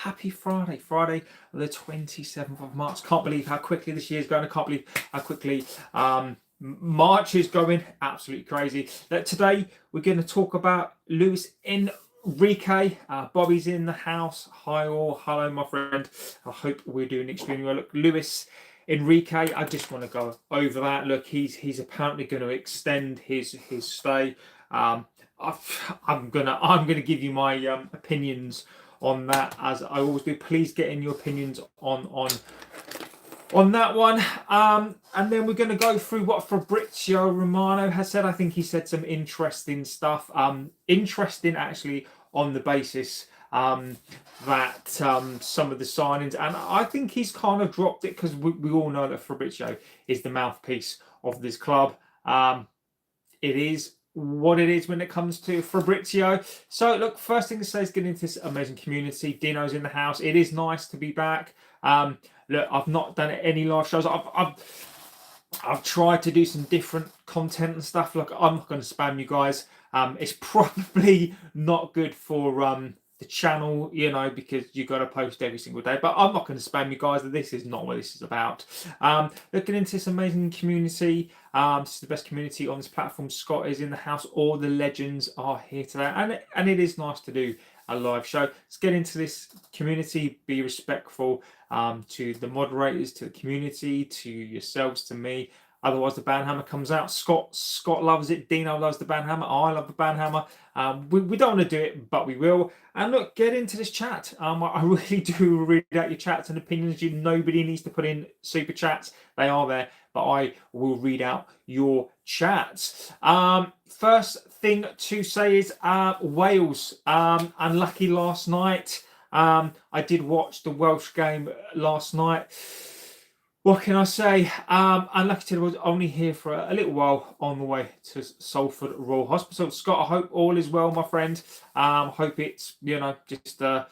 happy Friday, the 27th of March. Can't believe how quickly this year's going. I can't believe how quickly March is going. Absolutely crazy. Today we're going to talk about Luis Enrique. Bobby's in the house. Hi all. Hello, my friend. I hope we're doing extremely well. Look, Luis Enrique, I just want to go over that. Look, he's apparently going to extend his stay. I'm gonna give you my opinions on that, as I always do. Please get in your opinions on that one. And then we're going to go through what Fabrizio Romano has said. I think he said some interesting stuff. Interesting actually on the basis that some of the signings, and I think he's kind of dropped it because we all know that Fabrizio is the mouthpiece of this club. It is what it is when it comes to Fabrizio. So look, first thing to say is getting into this amazing community. Dino's in the house. It is nice to be back. Look, I've not done any live shows. I've tried to do some different content and stuff. Look, I'm not going to spam you guys. It's probably not good for the channel, you know, because you got to post every single day. But I'm not going to spam you guys. This is not what this is about. Looking into this amazing community. This is the best community on this platform. Scott is in the house. All the legends are here today, and it is nice to do a live show. Let's get into this community. Be respectful to the moderators, to the community, to yourselves, to me. Otherwise, the banhammer comes out. Scott loves it. Dino loves the banhammer. I love the banhammer. We don't want to do it, but we will. And look, get into this chat. I really do read out your chats and opinions. Nobody needs to put in super chats. They are there, but I will read out your chats. First thing to say is Wales. Unlucky last night. I did watch the Welsh game last night. What can I say? Unlucky to was only here for a little while on the way to Salford Royal Hospital. Scott, I hope all is well, my friend. Hope it's, you know, just a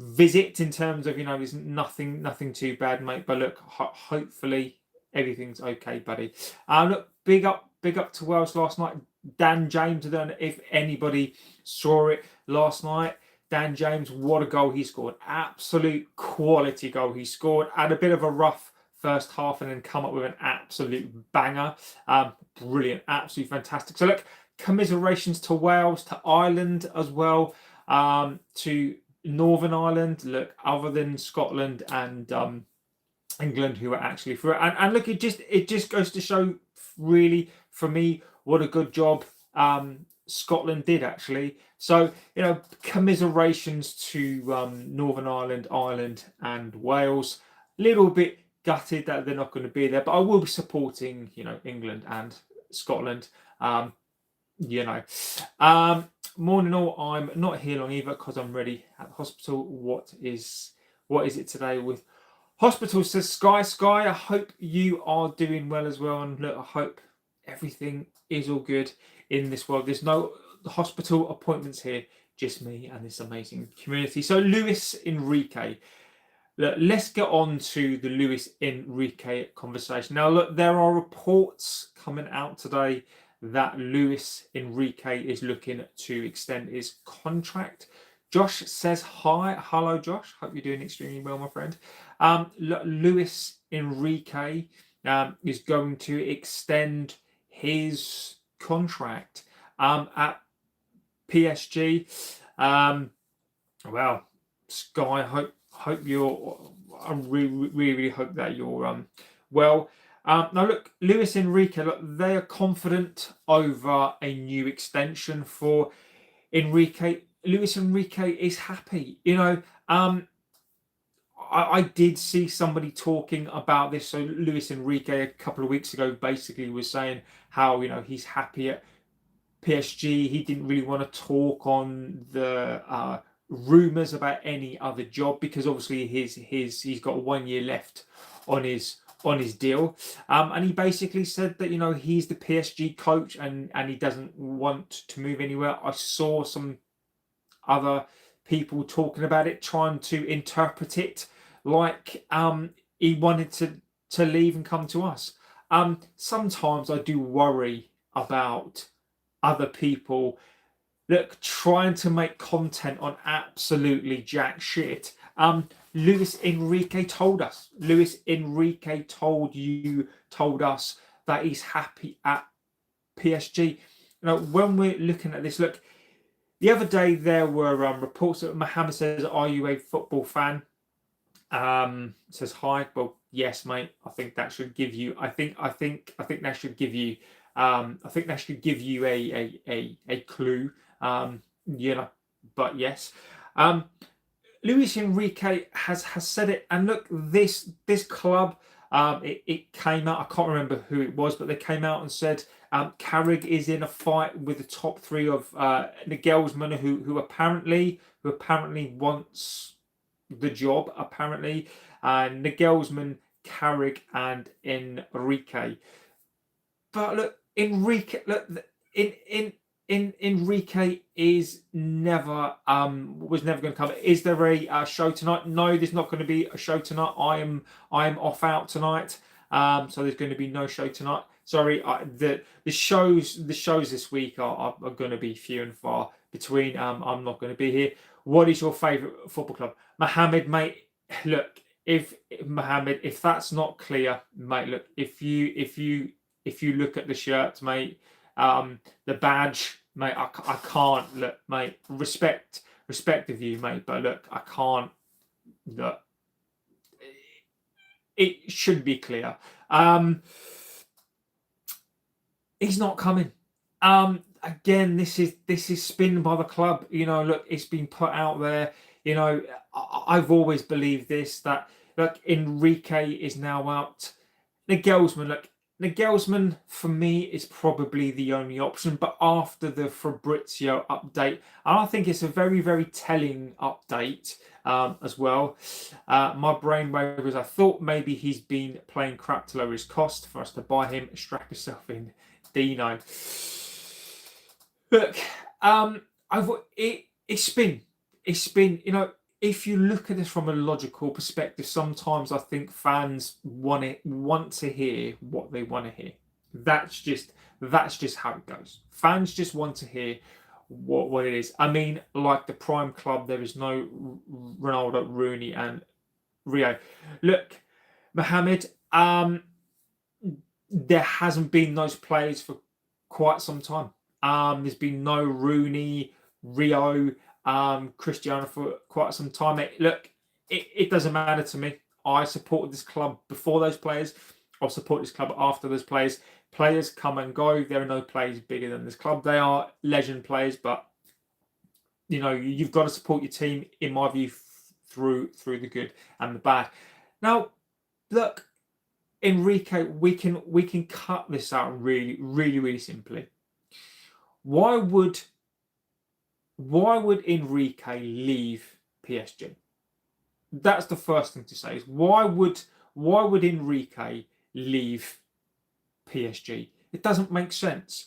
visit in terms of, you know, there's nothing too bad, mate. But look, hopefully everything's okay, buddy. Look, big up to Wales last night. Dan James, I don't know if anybody saw it last night. Dan James, what a goal he scored. Absolute quality goal he scored. Had a bit of a rough first half and then come up with an absolute banger. Brilliant, absolutely fantastic. So look, commiserations to Wales, to Ireland as well, to Northern Ireland. Look, other than Scotland and England, who are actually through it. And look, it just goes to show, really, for me, what a good job Scotland did, actually. So, you know, commiserations to Northern Ireland, Ireland and Wales. Little bit gutted that they're not going to be there, but I will be supporting, you know, England and Scotland. You know, morning all. I'm not here long either because I'm ready at the hospital. What is it today with hospital? Says Sky. I hope you are doing well as well, and look, I hope everything is all good in this world. There's no hospital appointments here, just me and this amazing community. So Luis Enrique. Look, let's get on to the Luis Enrique conversation. Now, look, there are reports coming out today that Luis Enrique is looking to extend his contract. Josh says hi. Hello, Josh. Hope you're doing extremely well, my friend. Luis Enrique is going to extend his contract at PSG. Well, Sky, hope you're. I really hope that you're well. Now look, Luis Enrique. Look, they are confident over a new extension for Enrique. Luis Enrique is happy. You know, I did see somebody talking about this. So Luis Enrique a couple of weeks ago basically was saying how, you know, he's happy at PSG. He didn't really want to talk on the rumours about any other job because obviously he's got 1 year left on his deal, and he basically said that, you know, he's the PSG coach and he doesn't want to move anywhere. I saw some other people talking about it, trying to interpret it like he wanted to leave and come to us. Sometimes I do worry about other people look, trying to make content on absolutely jack shit. Luis Enrique told us. Luis Enrique told us that he's happy at PSG. When we're looking at this, look, the other day there were reports that Mohammed says, "Are you a football fan?" Says hi. Well, yes, mate. I think that should give you. I think that should give you. I think that should give you a clue. But yes. Luis Enrique has said it, and look, this club, it came out. I can't remember who it was, but they came out and said Carrick is in a fight with the top three of Nagelsmann, who apparently wants the job. Apparently, Nagelsmann, Carrick, and Enrique. But look, Enrique, look in Enrique is never was never going to come. Is there a show tonight? No, there's not going to be a show tonight. I am off out tonight, so there's going to be no show tonight. Sorry, the shows this week are going to be few and far between. I'm not going to be here. What is your favourite football club, Mohammed, mate? Look, if that's not clear, mate. Look, if you look at the shirts, mate. The badge, mate. I can't look, mate. Respect of you, mate. But look, I can't. Look, it should be clear. He's not coming. Again, this is spin by the club. Look, it's been put out there. I've always believed this, that look, Enrique is now out. Nagelsmann, for me, is probably the only option, but after the Fabrizio update, and I think it's a very, very telling update as well. My brainwave was, I thought maybe he's been playing crap to lower his cost for us to buy him, strap yourself in, Dino. Look, it's been, if you look at this from a logical perspective, sometimes I think fans want to hear what they want to hear. That's just how it goes. Fans just want to hear what it is. I mean, like the prime club, there is no Ronaldo, Rooney, and Rio. Look, Mohammed, there hasn't been those players for quite some time. There's been no Rooney, Rio, Cristiano for quite some time. Look, it doesn't matter to me. I supported this club before those players. I'll support this club after those players. Players come and go. There are no players bigger than this club. They are legend players, but you've got to support your team, in my view, through the good and the bad. Now, look, Enrique, we can cut this out really, really, really simply. Why would Enrique leave PSG? That's the first thing to say. Is why would Enrique leave PSG? It doesn't make sense.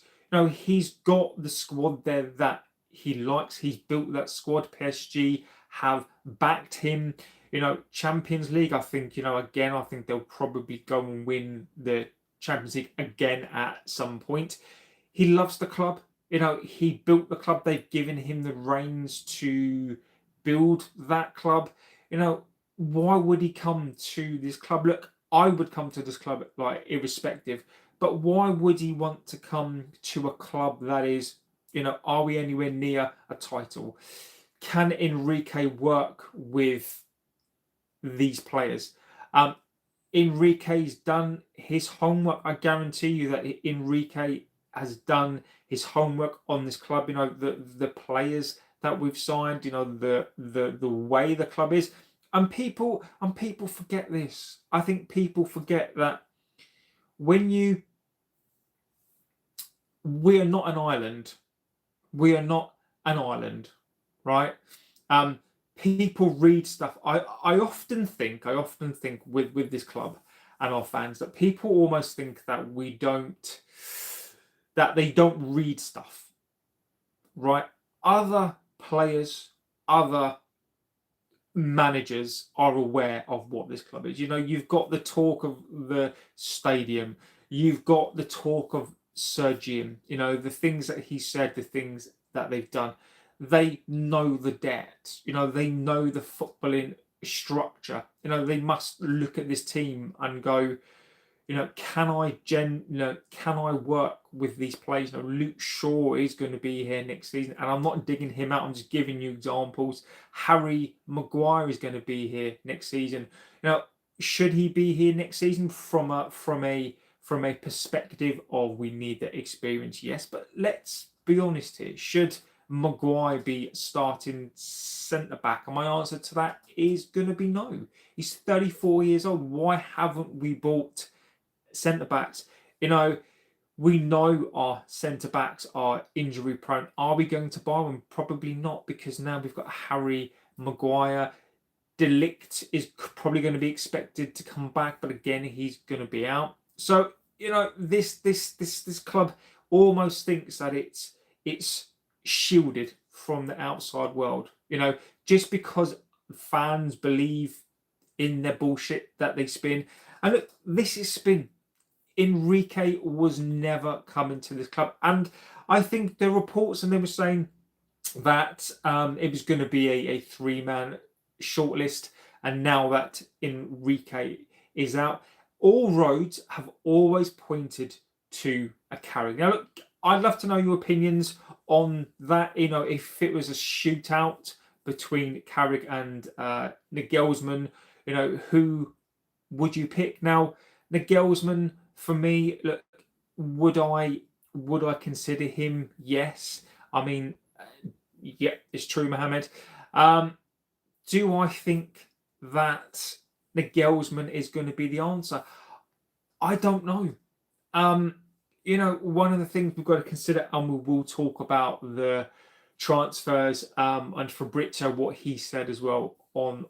He's got the squad there that he likes. He's built that squad. PSG have backed him. Champions League, I think, again, I think they'll probably go and win the Champions League again at some point. He loves the club. He built the club. They've given him the reins to build that club. Why would he come to this club? Look, I would come to this club, like, irrespective. But why would he want to come to a club that is, are we anywhere near a title? Can Enrique work with these players? Enrique's done his homework. I guarantee you that Enrique has done his homework on this club. The players that we've signed. The way the club is, and people forget this. I think people forget that we are not an island. We are not an island, right? People read stuff. I often think with this club and our fans that people almost think that they don't read stuff, right? Other players, other managers are aware of what this club is. You've got the talk of the stadium. You've got the talk of Sir Jim. The things that he said, the things that they've done. They know the debt. They know the footballing structure. They must look at this team and go, can I work with these players? Luke Shaw is going to be here next season, and I'm not digging him out. I'm just giving you examples. Harry Maguire is going to be here next season. Should he be here next season from a perspective of we need that experience? Yes, but let's be honest here. Should Maguire be starting centre back? And my answer to that is going to be no. He's 34 years old. Why haven't we bought centre backs? We know our centre backs are injury prone. Are we going to buy them? Probably not, because now we've got Harry Maguire. De Ligt is probably going to be expected to come back, but again, he's going to be out. So this club almost thinks that it's shielded from the outside world. Just because fans believe in their bullshit that they spin. And look, this is spin. Enrique was never coming to this club, and I think the reports, and they were saying that it was going to be a three-man shortlist, and now that Enrique is out, all roads have always pointed to a Carrick. Now, look, I'd love to know your opinions on that. If it was a shootout between Carrick and Nagelsmann, who would you pick? Now, Nagelsmann, for me, look, would I consider him? Yes. I mean, yeah, it's true, Mohammed. Do I think that Nagelsmann is going to be the answer? I don't know. One of the things we've got to consider, and we will talk about the transfers, and Fabrizio, what he said as well on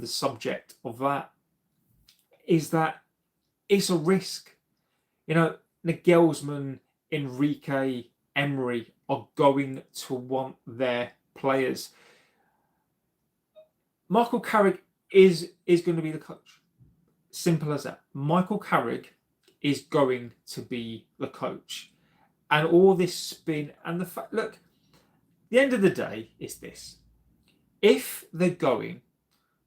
the subject of that, is that it's a risk. Nagelsmann, Enrique, Emery are going to want their players. Michael Carrick is going to be the coach. Simple as that. Michael Carrick is going to be the coach. And all this spin and the fact, look, the end of the day is this. If they're going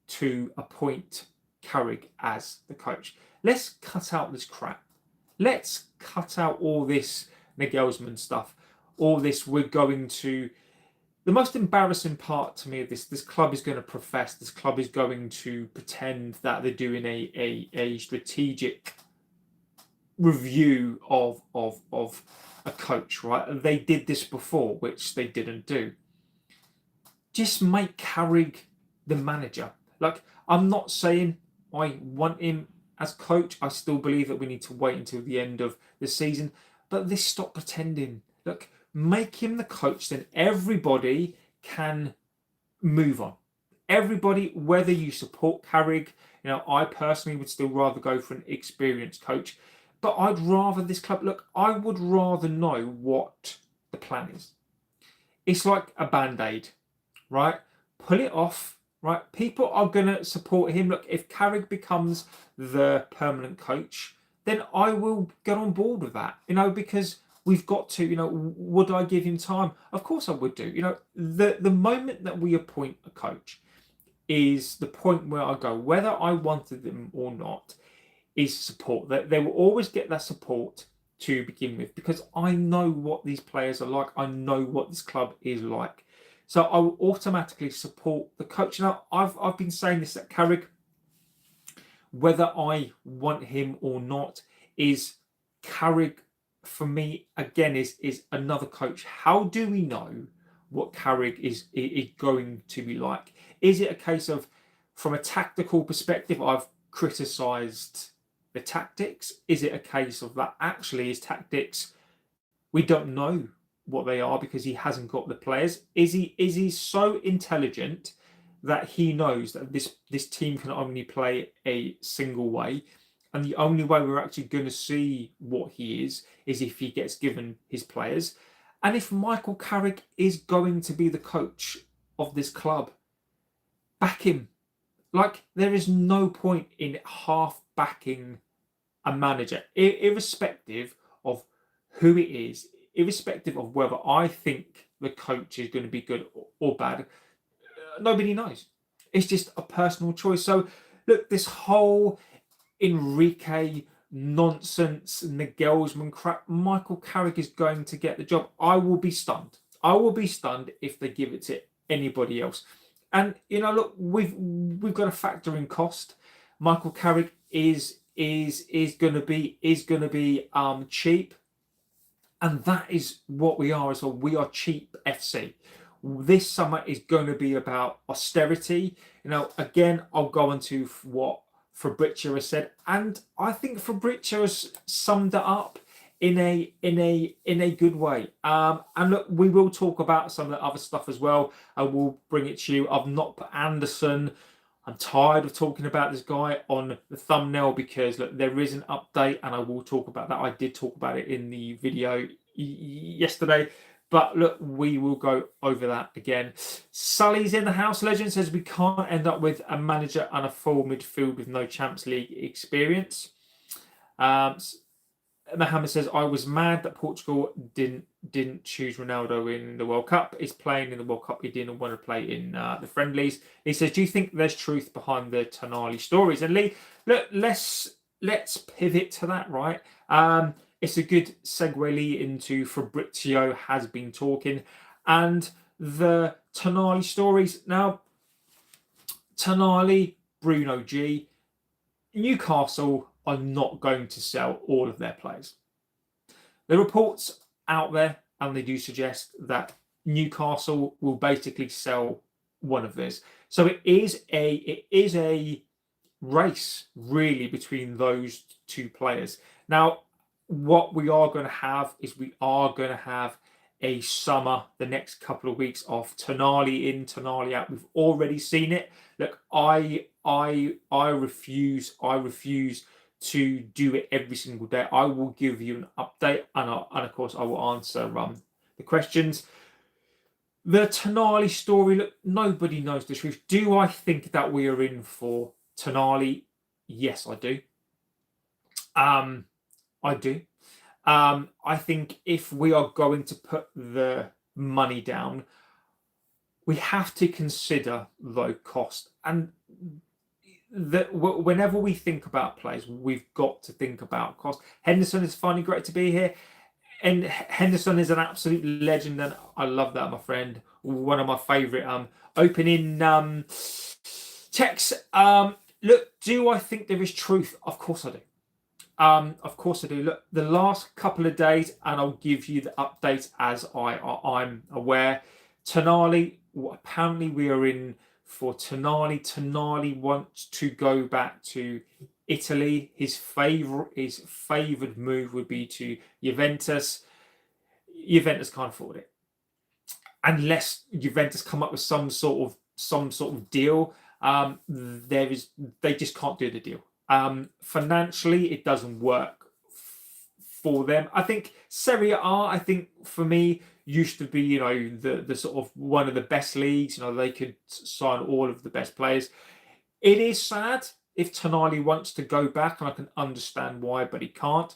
to appoint Carrick as the coach, let's cut out this crap. Let's cut out all this Nagelsmann stuff. All this, we're going to... The most embarrassing part to me of this club is going to profess, this club is going to pretend that they're doing a strategic review of a coach, right? They did this before, which they didn't do. Just make Carrick the manager. Like, I'm not saying I want him as coach. I still believe that we need to wait until the end of the season. But this, stop pretending. Look, make him the coach, then everybody can move on. Everybody, whether you support Carrick, I personally would still rather go for an experienced coach. But I'd rather this club, look, I would rather know what the plan is. It's like a band-aid, right? Pull it off, right? People are going to support him. Look, if Carrick becomes the permanent coach, then I will get on board with that, because we've got to, would I give him time? Of course I would do. The moment that we appoint a coach is the point where I go, whether I wanted them or not, is support. That they will always get that support to begin with, because I know what these players are like. I know what this club is like. So I will automatically support the coach. Now, I've been saying this at Carrick, whether I want him or not, is Carrick, for me, again, is another coach. How do we know what Carrick is going to be like? Is it a case of, from a tactical perspective, I've criticised the tactics? Is it a case of that actually his tactics, we don't know what they are because he hasn't got the players? Is he so intelligent that he knows that this team can only play a single way, and the only way we're actually going to see what he is if he gets given his players? And if Michael Carrick is going to be the coach of this club, back him. Like, there is no point in half backing a manager, irrespective of who it is, irrespective of whether I think the coach is going to be good or bad. Nobody knows. It's just a personal choice. So look, this whole Enrique nonsense, Nagelsmann crap, Michael Carrick is going to get the job. I will be stunned. I will be stunned if they give it to anybody else. And look, we've got to factor in cost. Michael Carrick is going to be cheap, and that is what we are as well. We are cheap FC. This summer is going to be about austerity. Again, I'll go into what Fabrizio has said, and I think Fabrizio has summed it up in a good way. And look, we will talk about some of the other stuff as well. I will bring it to you. I've not put Anderson. I'm tired of talking about this guy on the thumbnail because look, there is an update, and I will talk about that. I did talk about it in the video yesterday. But look, we will go over that again. Sully's in the house. Legend says we can't end up with a manager and a full midfield with no Champions League experience. Mohammed says, I was mad that Portugal didn't choose Ronaldo in the World Cup. He's playing in the World Cup. He didn't want to play in the friendlies. He says, do you think there's truth behind the Tonali stories? And Lee, look, let's pivot to that, right? It's a good segue, Lee, into Fabrizio has been talking and the Tonali stories. Now, Tonali, Bruno G, Newcastle are not going to sell all of their players. The reports out there, and they do suggest that Newcastle will basically sell one of theirs. So it is a race really between those two players. Now, what we are going to have is we are going to have a summer, the next couple of weeks of Tonali in, Tonali out. We've already seen it. Look, I refuse to do it every single day. I will give you an update, and of course I will answer the questions. The Tonali story, look, nobody knows the truth. Do I think that we are in for Tonali? Yes, I do. I do. I think if we are going to put the money down, we have to consider low cost. And that whenever we think about players, we've got to think about cost. Henderson is finally great to be here. And Henderson is an absolute legend, and I love that, my friend. One of my favourite opening checks. Look, do I think there is truth? Of course I do. Of course I do. Look, the last couple of days, and I'll give you the updates as I'm aware. Tonali, apparently we are in for Tonali. Tonali wants to go back to Italy. His favoured move would be to Juventus. Juventus can't afford it unless Juventus come up with some sort of deal. They just can't do the deal. Financially, it doesn't work for them. I think Serie A, I think for me, used to be, the sort of one of the best leagues. They could sign all of the best players. It is sad if Tonali wants to go back, and I can understand why, but he can't.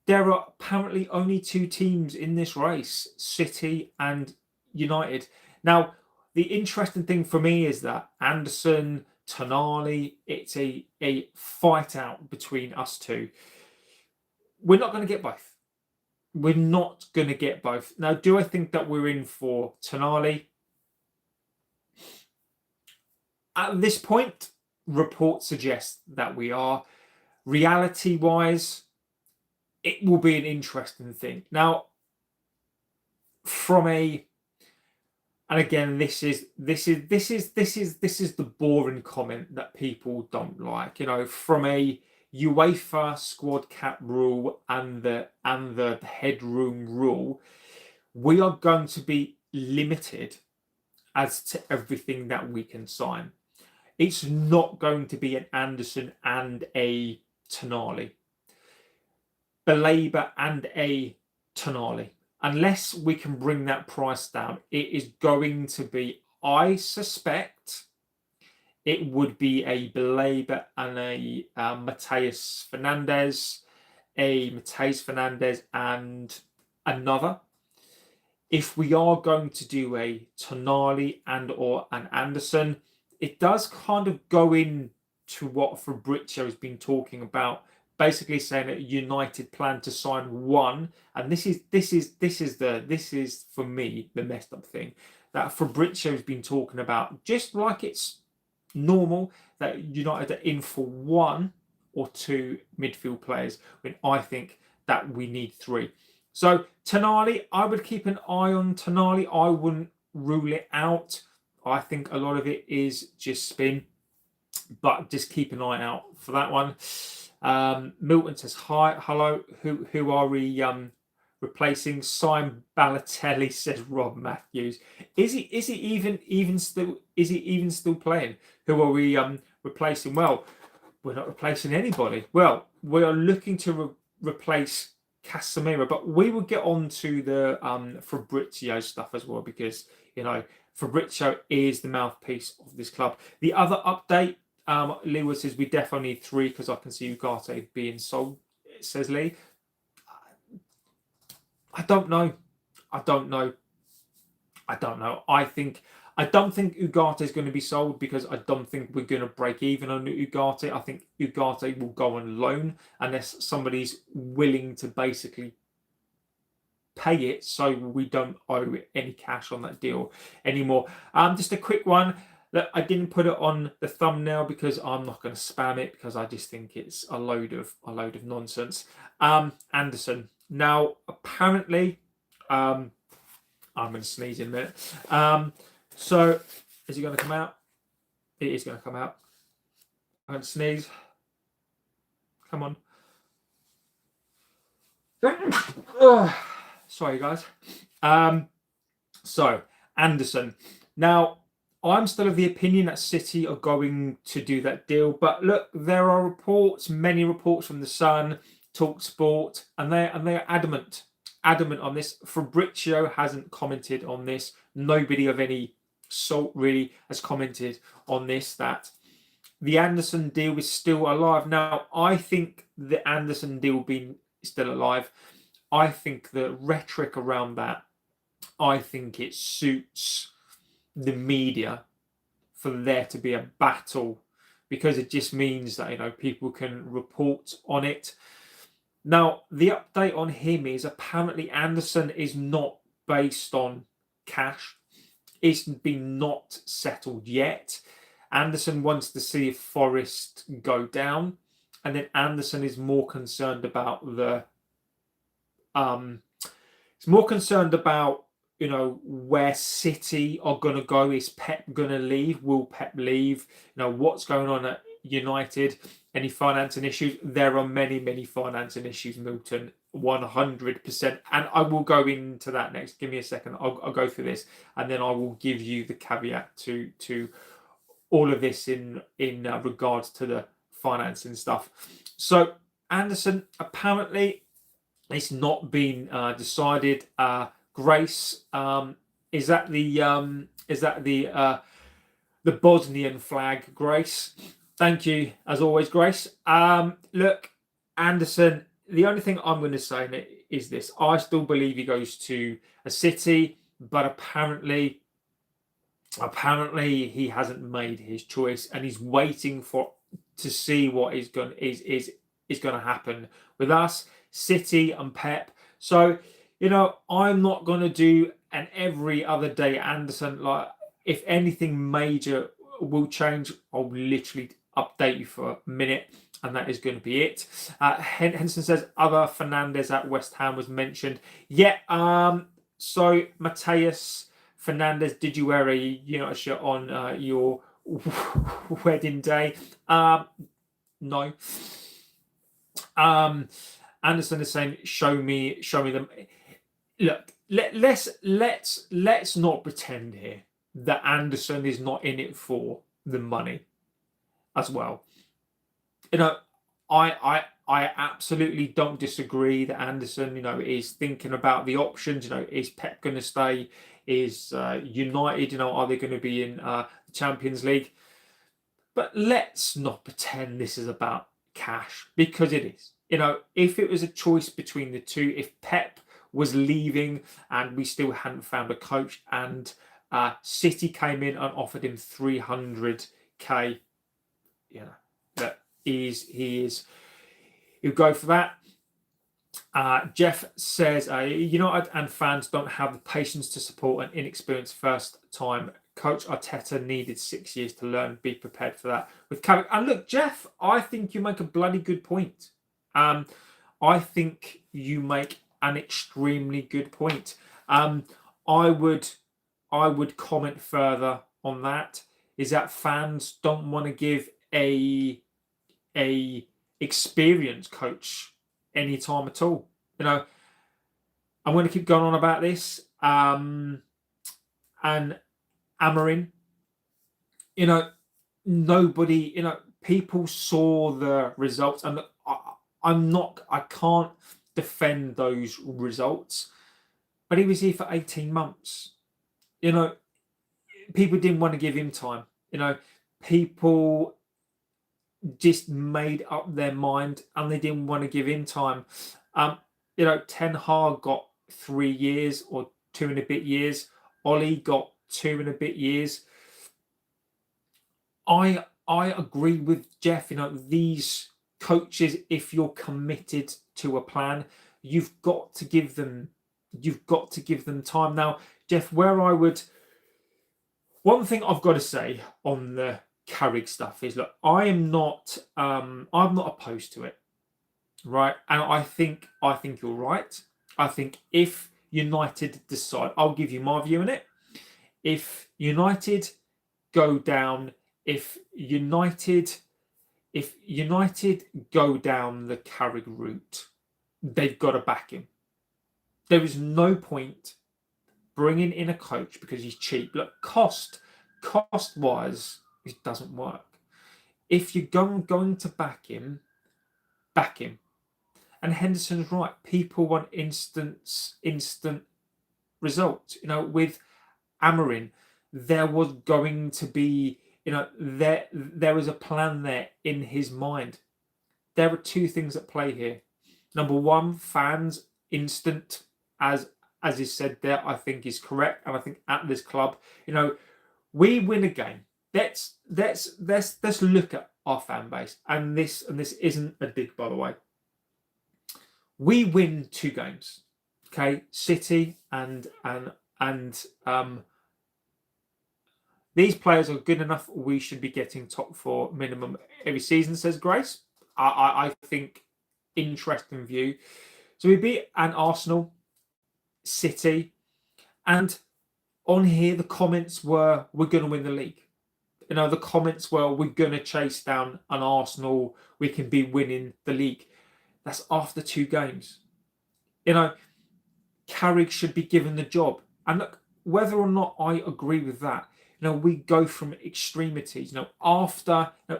There are apparently only two teams in this race, City and United. Now, the interesting thing for me is that Anderson, Tonali, it's a fight out between us two. We're not going to get both. We're not going to get both. Now, do I think that we're in for Tonali? At this point, reports suggest that we are. Reality-wise, it will be an interesting thing. Now, and again, this is the boring comment that people don't like. From a UEFA squad cap rule and the headroom rule, we are going to be limited as to everything that we can sign. It's not going to be an Anderson and a Tonali, Baleba and a Tonali. Unless we can bring that price down, it is going to be, I suspect, it would be a Baleba and a Mateus Fernandes and another. if we are going to do a Tonali and or an Anderson, it does kind of go in to what Fabrizio has been talking about, basically saying that United plan to sign one, and this is for me the messed up thing that Fabrizio has been talking about, just like it's normal that United are in for one or two midfield players, when I think that we need three. So Tonali, I would keep an eye on Tonali. I wouldn't rule it out. I think a lot of it is just spin, but just keep an eye out for that one. Milton says hi, hello. Who are we replacing? Simon Balotelli, says Rob Matthews. Is he even still playing? Who are we replacing? Well, we're not replacing anybody. Well, we are looking to replace Casemiro, but we will get on to the Fabrizio stuff as well, because Fabrizio is the mouthpiece of this club. The other update, Lewis says we definitely need three because I can see Ugarte being sold, says Lee. I don't know. I don't know. I don't think Ugarte is going to be sold, because I don't think we're going to break even on Ugarte. I think Ugarte will go on loan unless somebody's willing to basically pay it, so we don't owe any cash on that deal anymore. Just a quick one that I didn't put it on the thumbnail because I'm not going to spam it, because I just think it's a load of nonsense. Anderson. Now, apparently, I'm going to sneeze in a minute. So, is he going to come out? It is going to come out. I'm going to sneeze. Come on. Sorry, guys. So, Anderson. Now, I'm still of the opinion that City are going to do that deal. But look, there are reports, many reports from The Sun, TalkSport, and they're adamant on this. Fabrizio hasn't commented on this. Nobody of any salt really has commented on this, that the Anderson deal is still alive. Now, I think the Anderson deal being still alive, I think the rhetoric around that, I think it suits the media for there to be a battle, because it just means that people can report on it. Now, the update on him is apparently Anderson is not based on cash. It's been not settled yet. Anderson wants to see if Forest go down, and then Anderson is more concerned about where City are going to go. Is Pep going to leave? Will Pep leave? What's going on at United? Any financing issues? There are many financing issues, Milton, 100%. And I will go into that next. Give me a second. I'll go through this, and then I will give you the caveat to all of this in regards to the financing stuff. So Anderson, apparently, it's not been decided. Grace, is that the Bosnian flag, Grace? Thank you, as always, Grace. Look, Anderson, the only thing I'm going to say is this. I still believe he goes to a City, but apparently he hasn't made his choice, and he's waiting to see what is going to happen with us, City and Pep. So, I'm not going to do an every other day Anderson. Like, if anything major will change, I'll literally update you for a minute, and that is going to be it. Henson says other Fernandes at West Ham was mentioned. Yeah. So Mateus Fernandes, did you wear a shirt on your wedding day? No. Anderson is saying, show me them. Look, let's not pretend here that Anderson is not in it for the money as well. I absolutely don't disagree that Anderson, is thinking about the options. Is Pep going to stay? Is United, are they going to be in the Champions League? But let's not pretend this is about cash, because it is. If it was a choice between the two, if Pep was leaving and we still hadn't found a coach, and City came in and offered him 300k. You know, that he'll go for that. Jeff says United and fans don't have the patience to support an inexperienced first-time coach. Arteta needed 6 years to learn. Be prepared for that with Carrick. And look, Jeff, I think you make a bloody good point. I think you make an extremely good point. I would comment further on that. Is that fans don't want to give a experienced coach any time at all. You know, I'm going to keep going on about this. And Amorim, you know, nobody, you know, people saw the results, and I can't defend those results, but he was here for 18 months. You know, people didn't want to give him time. You know, people just made up their mind and they didn't want to give him time. You know, Ten Hag got 3 years or 2 and a bit years. Ollie got 2 and a bit years. I agree with Jeff. You know, these coaches, if you're committed to a plan, you've got to give them time. Now, Jeff, one thing I've got to say on the Carrick stuff is, look, I'm not opposed to it, right? And I think you're right. I think if United decide, I'll give you my view on it. If United go down, if United go down the Carrick route, they've got to back him. There is no point bringing in a coach because he's cheap. Look, cost-wise, it doesn't work. If you're going to back him. And Henderson's right. People want instant results. You know, with Amorim, there was going to be, you know, there was a plan there in his mind. There are two things at play here. Number one, fans, instant, as is said there, I think is correct. And I think at this club, you know, we win a game. Let's look at our fan base. And this isn't a dig, by the way. We win 2 games. Okay, City and these players are good enough. We should be getting top 4 minimum every season, says Grace. I think interesting view. So we beat an Arsenal, City, and on here the comments were, we're going to win the league. You know, the comments were, we're going to chase down an Arsenal. We can be winning the league. That's after 2 games. You know, Carrick should be given the job. And look, whether or not I agree with that, you know, we go from extremities. You know,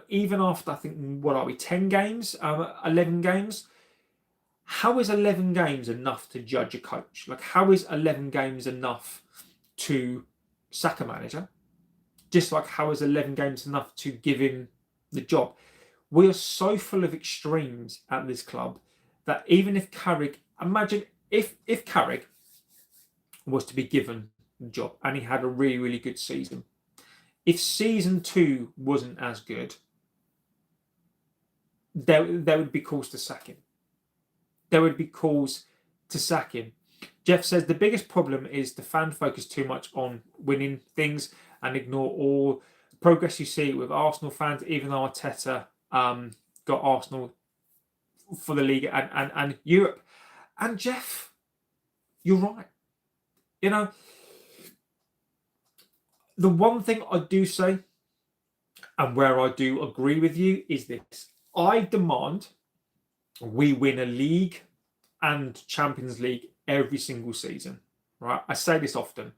even after, I think, what are we, 10 games, 11 games? How is 11 games enough to judge a coach? Like, how is 11 games enough to sack a manager? Just like how is 11 games enough to give him the job? We are so full of extremes at this club that even if Carrick, imagine if Carrick was to be given the job and he had a really, really good season. If season 2 wasn't as good, there would be calls to sack him. There would be calls to sack him. Jeff says the biggest problem is the fan focus too much on winning things and ignore all the progress you see with Arsenal fans, even though Arteta got Arsenal for the league and Europe. And Jeff, you're right. You know, the one thing I do say, and where I do agree with you, is this. I demand we win a league and Champions League every single season. Right? I say this often.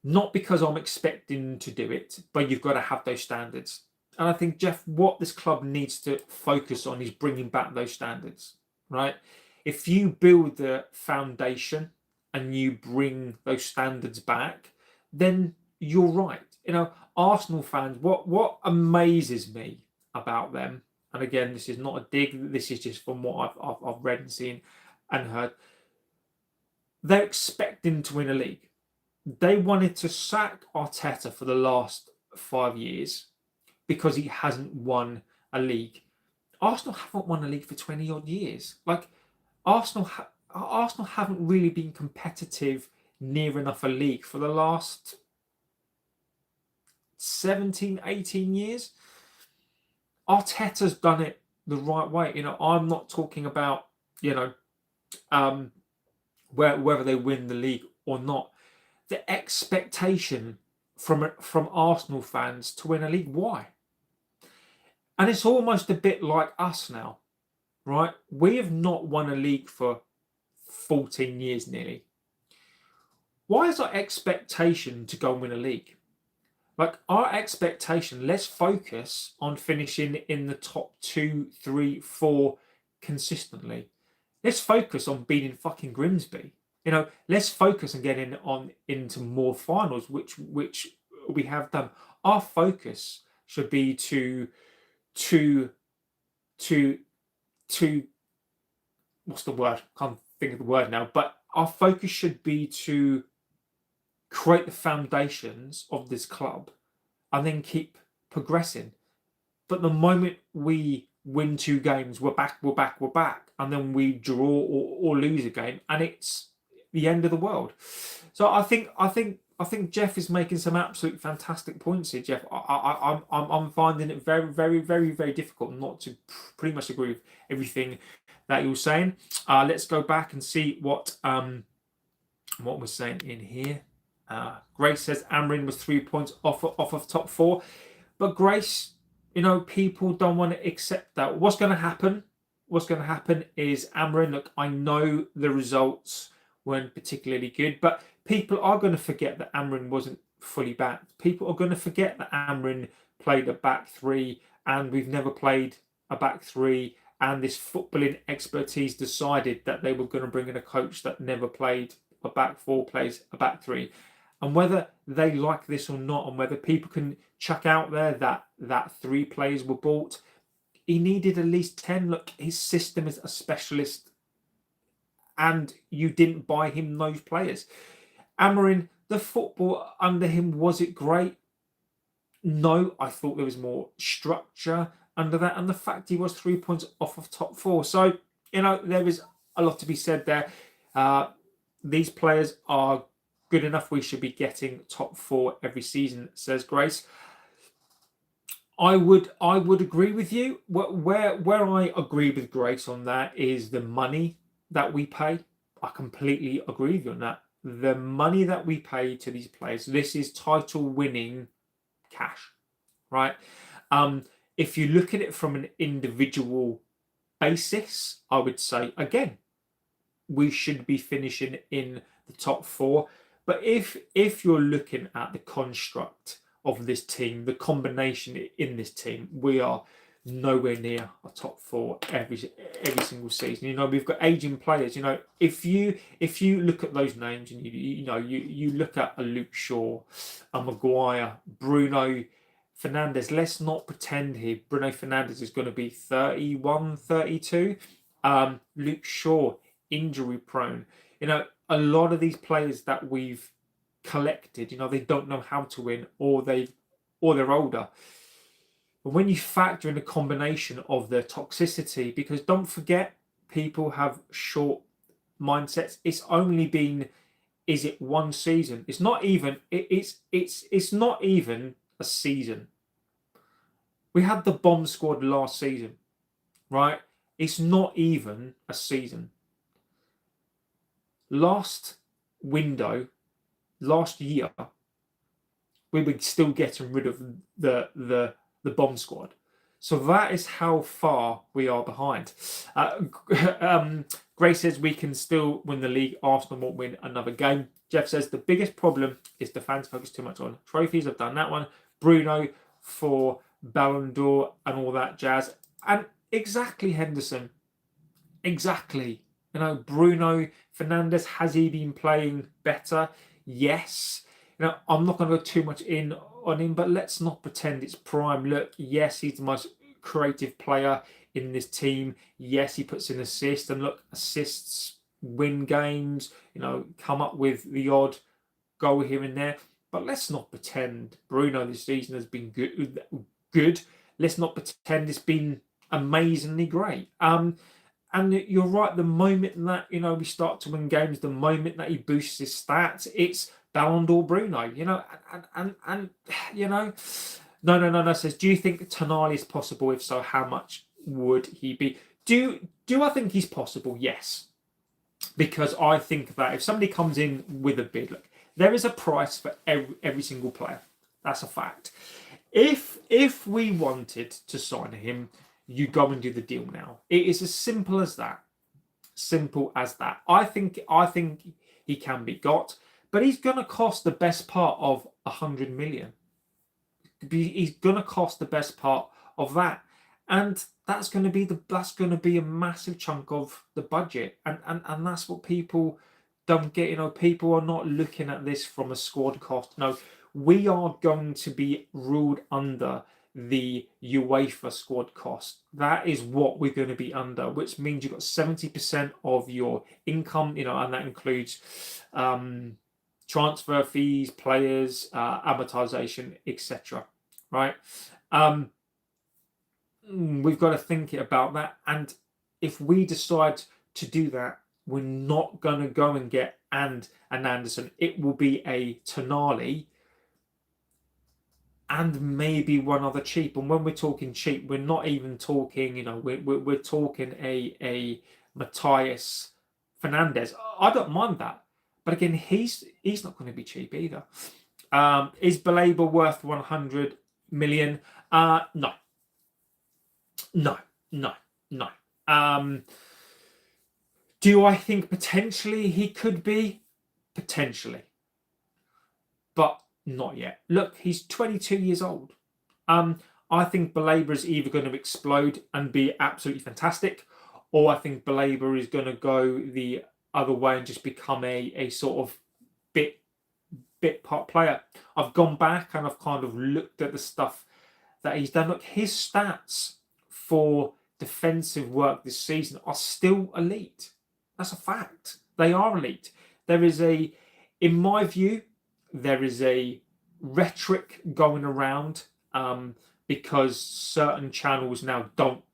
Not because I'm expecting to do it, but you've got to have those standards. And I think, Jeff, what this club needs to focus on is bringing back those standards, right? If you build the foundation and you bring those standards back, then you're right. You know, Arsenal fans, what amazes me about them, and again, this is not a dig, this is just from what I've read and seen and heard, they're expecting to win a league. They wanted to sack Arteta for the last 5 years because he hasn't won a league. Arsenal haven't won a league for 20 odd years. Like, Arsenal haven't really been competitive near enough a league for the last 17, 18 years. Arteta's done it the right way. I'm not talking about, whether they win the league or not. The expectation from Arsenal fans to win a league, why? And it's almost a bit like us now, right? We have not won a league for 14 years nearly. Why is our expectation to go and win a league? Like, our expectation, let's focus on finishing in the top 2, 3, 4 consistently. Let's focus on beating fucking Grimsby. Let's focus on getting on into more finals, which we have done. Our focus should be to what's the word? Can't think of the word now. But our focus should be to create the foundations of this club and then keep progressing. But the moment we win 2 games, we're back, and then we draw or lose a game, and it's the end of the world. So I think Jeff is making some absolute fantastic points here, Jeff. I'm finding it very, very, very, very difficult not to pretty much agree with everything that you're saying. Let's go back and see what we're saying in here. Grace says Amrin was 3 points off of top 4, but Grace, people don't want to accept that. What's going to happen? What's going to happen is Amrin. Look, I know the results weren't particularly good, but people are going to forget that Amrin wasn't fully backed. People are going to forget that Amrin played a back 3, and we've never played a back 3. And this footballing expertise decided that they were going to bring in a coach that never played a back 4, plays a back 3. And whether they like this or not, and whether people can chuck out there that 3 players were bought, he needed at least 10. Look, his system is a specialist, and you didn't buy him those players. Amorim, the football under him, was it great? No, I thought there was more structure under that, and the fact he was 3 points off of top 4. So, there is a lot to be said there. These players are good enough. We should be getting top 4 every season, says Grace. I would agree with you. Where I agree with Grace on that is the money that we pay. I completely agree with you on that. The money that we pay to these players, this is title winning cash, right? If you look at it from an individual basis, I would say, again, we should be finishing in the top 4. But if you're looking at the construct of this team, the combination in this team, we are nowhere near a top 4 every single season. We've got aging players. If you look at those names and you look at a Luke Shaw, a Maguire, Bruno Fernandes. Let's not pretend here Bruno Fernandes is going to be 31, 32. Luke Shaw, injury prone. A lot of these players that we've collected, they don't know how to win, or they're older. But when you factor in a combination of their toxicity, because don't forget, people have short mindsets. It's only been, is it 1 season? It's not even. It's not even a season. We had the bomb squad last season, right? It's not even a season. Last window, last year, we were still getting rid of the bomb squad. So that is how far we are behind. Grace says we can still win the league. Arsenal won't win another game. Jeff says the biggest problem is the fans focus too much on trophies. I've done that one. Bruno for Ballon d'Or and all that jazz. And exactly, Henderson. Exactly. Bruno Fernandes, has he been playing better? Yes. I'm not going to go too much in on him, but let's not pretend it's prime. Look, yes, he's the most creative player in this team. Yes, he puts in assists, and look, assists win games, come up with the odd goal here and there. But let's not pretend Bruno this season has been good. Let's not pretend it's been amazingly great. And you're right. The moment that we start to win games, the moment that he boosts his stats, it's Ballon d'Or Bruno. And no. Says, do you think Tonali is possible? If so, how much would he be? Do I think he's possible? Yes, because I think that if somebody comes in with a bid, look, there is a price for every single player. That's a fact. If we wanted to sign him, you go and do the deal now. It is as simple as that. Simple as that. I think he can be got, but he's going to cost the best part of 100 million. He's going to cost the best part of that, and that's going to be a massive chunk of the budget, and that's what people don't get. People are not looking at this from a squad cost. No, we are going to be ruled under the UEFA squad cost. That is what we're going to be under, which means you've got 70% of your income, and that includes transfer fees, players, amortization, etc. Right? We've got to think about that, and if we decide to do that, we're not going to go and get an Anderson. It will be a Tonali and maybe one other cheap. And when we're talking cheap, we're not even talking, we're talking a Matthias Fernandes. I don't mind that, but again, he's not going to be cheap either. Is Baleba worth 100 million? No. Do I think potentially he could be? Potentially. But not yet. Look, he's 22 years old. I think Baleba is either going to explode and be absolutely fantastic, or I think Baleba is going to go the other way and just become a sort of bit part player. I've gone back and I've kind of looked at the stuff that he's done. Look, his stats for defensive work this season are still elite. That's a fact. They are elite. In my view, there is a rhetoric going around because certain channels now don't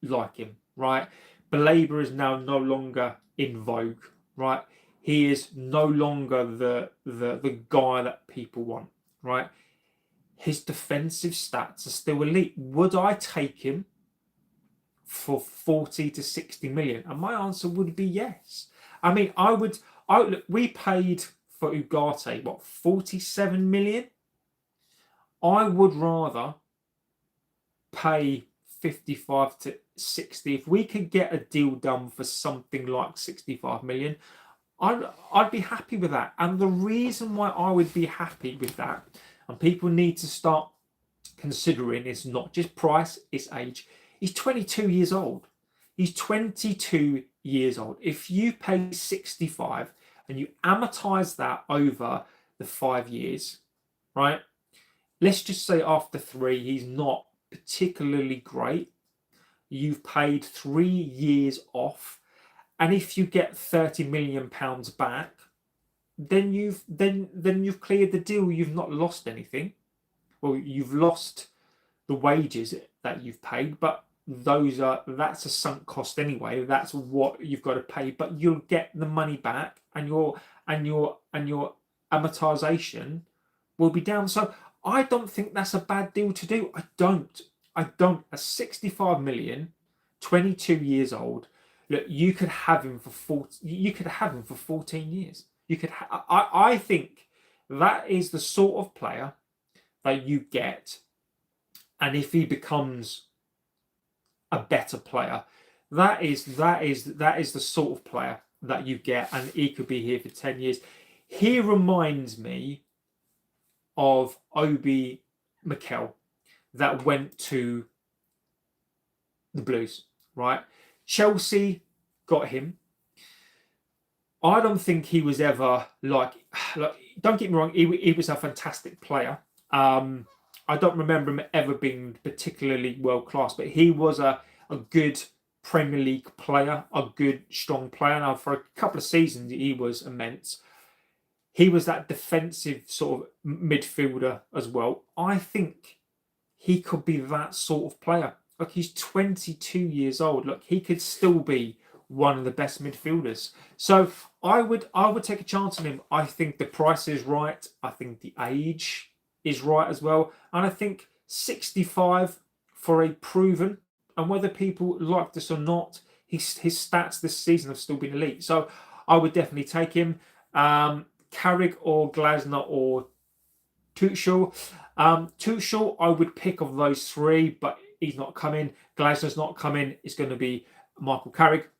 like him, right? Baleba is now no longer in vogue, right? He is no longer the guy that people want, right? His defensive stats are still elite. Would I take him for 40 to 60 million? And my answer would be yes. I mean, look, we paid for Ugarte, 47 million? I would rather pay 55 to 60. If we could get a deal done for something like 65 million, I'd be happy with that. And the reason why I would be happy with that, and people need to start considering, it's not just price, it's age. He's 22 years old. He's 22 years old. If you pay 65 and you amortize that over the 5 years, right? Let's just say after 3, he's not particularly great. You've paid 3 years off. And if you get £30 million back, then you've cleared the deal. You've not lost anything. Well, you've lost the wages that you've paid, but that's a sunk cost anyway. That's what you've got to pay, but you'll get the money back, and your amortization will be down. So I don't think that's a bad deal to do. I don't. At 65 million, 22 years old. Look, you could have him for 40. You could have him for 14 years. I think that is the sort of player that you get, and if he becomes a better player, that is the sort of player that you get, and he could be here for 10 years. He reminds me of Obi Mikel that went to the Blues, right? Chelsea got him. I don't think he was ever like don't get me wrong, he was a fantastic player. I don't remember him ever being particularly world class, but he was a good Premier League player, a good, strong player. Now, for a couple of seasons, he was immense. He was that defensive sort of midfielder as well. I think he could be that sort of player. Look, he's 22 years old. Look, he could still be one of the best midfielders. So I would take a chance on him. I think the price is right. I think the age is right as well. And I think 65 for a proven, and whether people like this or not, his stats this season have still been elite. So I would definitely take him. Carrick or Glasner or Tuchel. Tuchel, I would pick of those three, but he's not coming. Glasner's not coming. It's going to be Michael Carrick.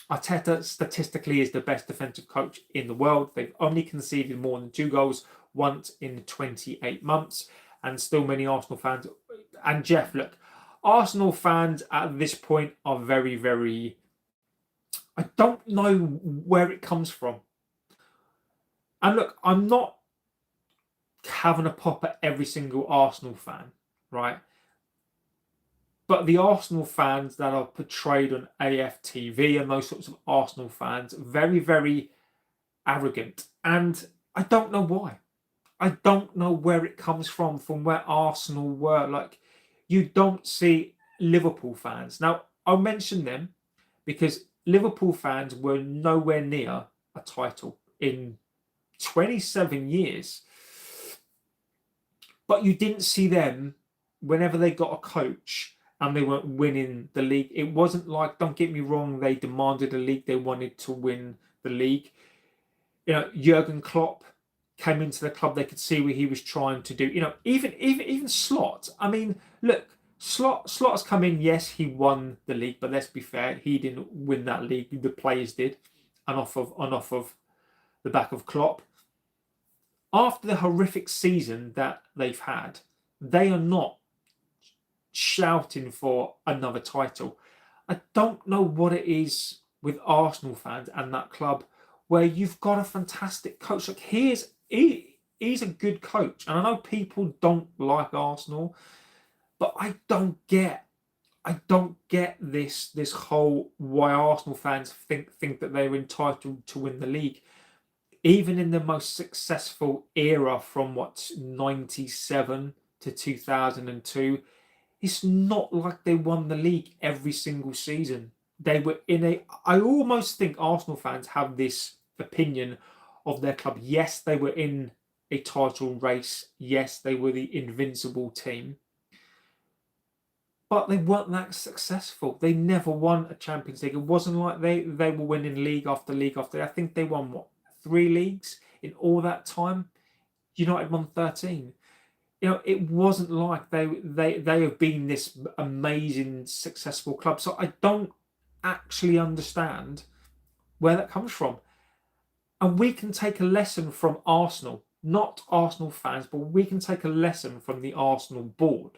Arteta statistically is the best defensive coach in the world. They've only conceded more than 2 goals once in 28 months, and still many Arsenal fans. And Jeff, look, Arsenal fans at this point are very, very. I don't know where it comes from. And look, I'm not having a pop at every single Arsenal fan, right? But the Arsenal fans that are portrayed on AFTV and those sorts of Arsenal fans, very, very arrogant. And I don't know why. I don't know where it comes from where Arsenal were. Like, you don't see Liverpool fans. Now, I'll mention them because Liverpool fans were nowhere near a title in 27 years. But you didn't see them whenever they got a coach and they weren't winning the league. It wasn't like, don't get me wrong, they demanded a league. They wanted to win the league. You know, Jurgen Klopp came into the club. They could see what he was trying to do. You know, even Slot. I mean, look, Slot has come in. Yes, he won the league, but let's be fair, he didn't win that league. The players did, and off of the back of Klopp. After the horrific season that they've had, they are not shouting for another title. I don't know what it is with Arsenal fans and that club where you've got a fantastic coach. Like, he's a good coach. And I know people don't like Arsenal, but I don't get this whole why Arsenal fans think that they're entitled to win the league. Even in the most successful era from 97 to 2002, it's not like they won the league every single season. They were I almost think Arsenal fans have this opinion of their club. Yes, they were in a title race. Yes, they were the invincible team. But they weren't that successful. They never won a Champions League. It wasn't like they were winning league after league after. I think they won 3 leagues in all that time. United won 13. You know, it wasn't like they have been this amazing, successful club. So I don't actually understand where that comes from. And we can take a lesson from Arsenal, not Arsenal fans, but we can take a lesson from the Arsenal board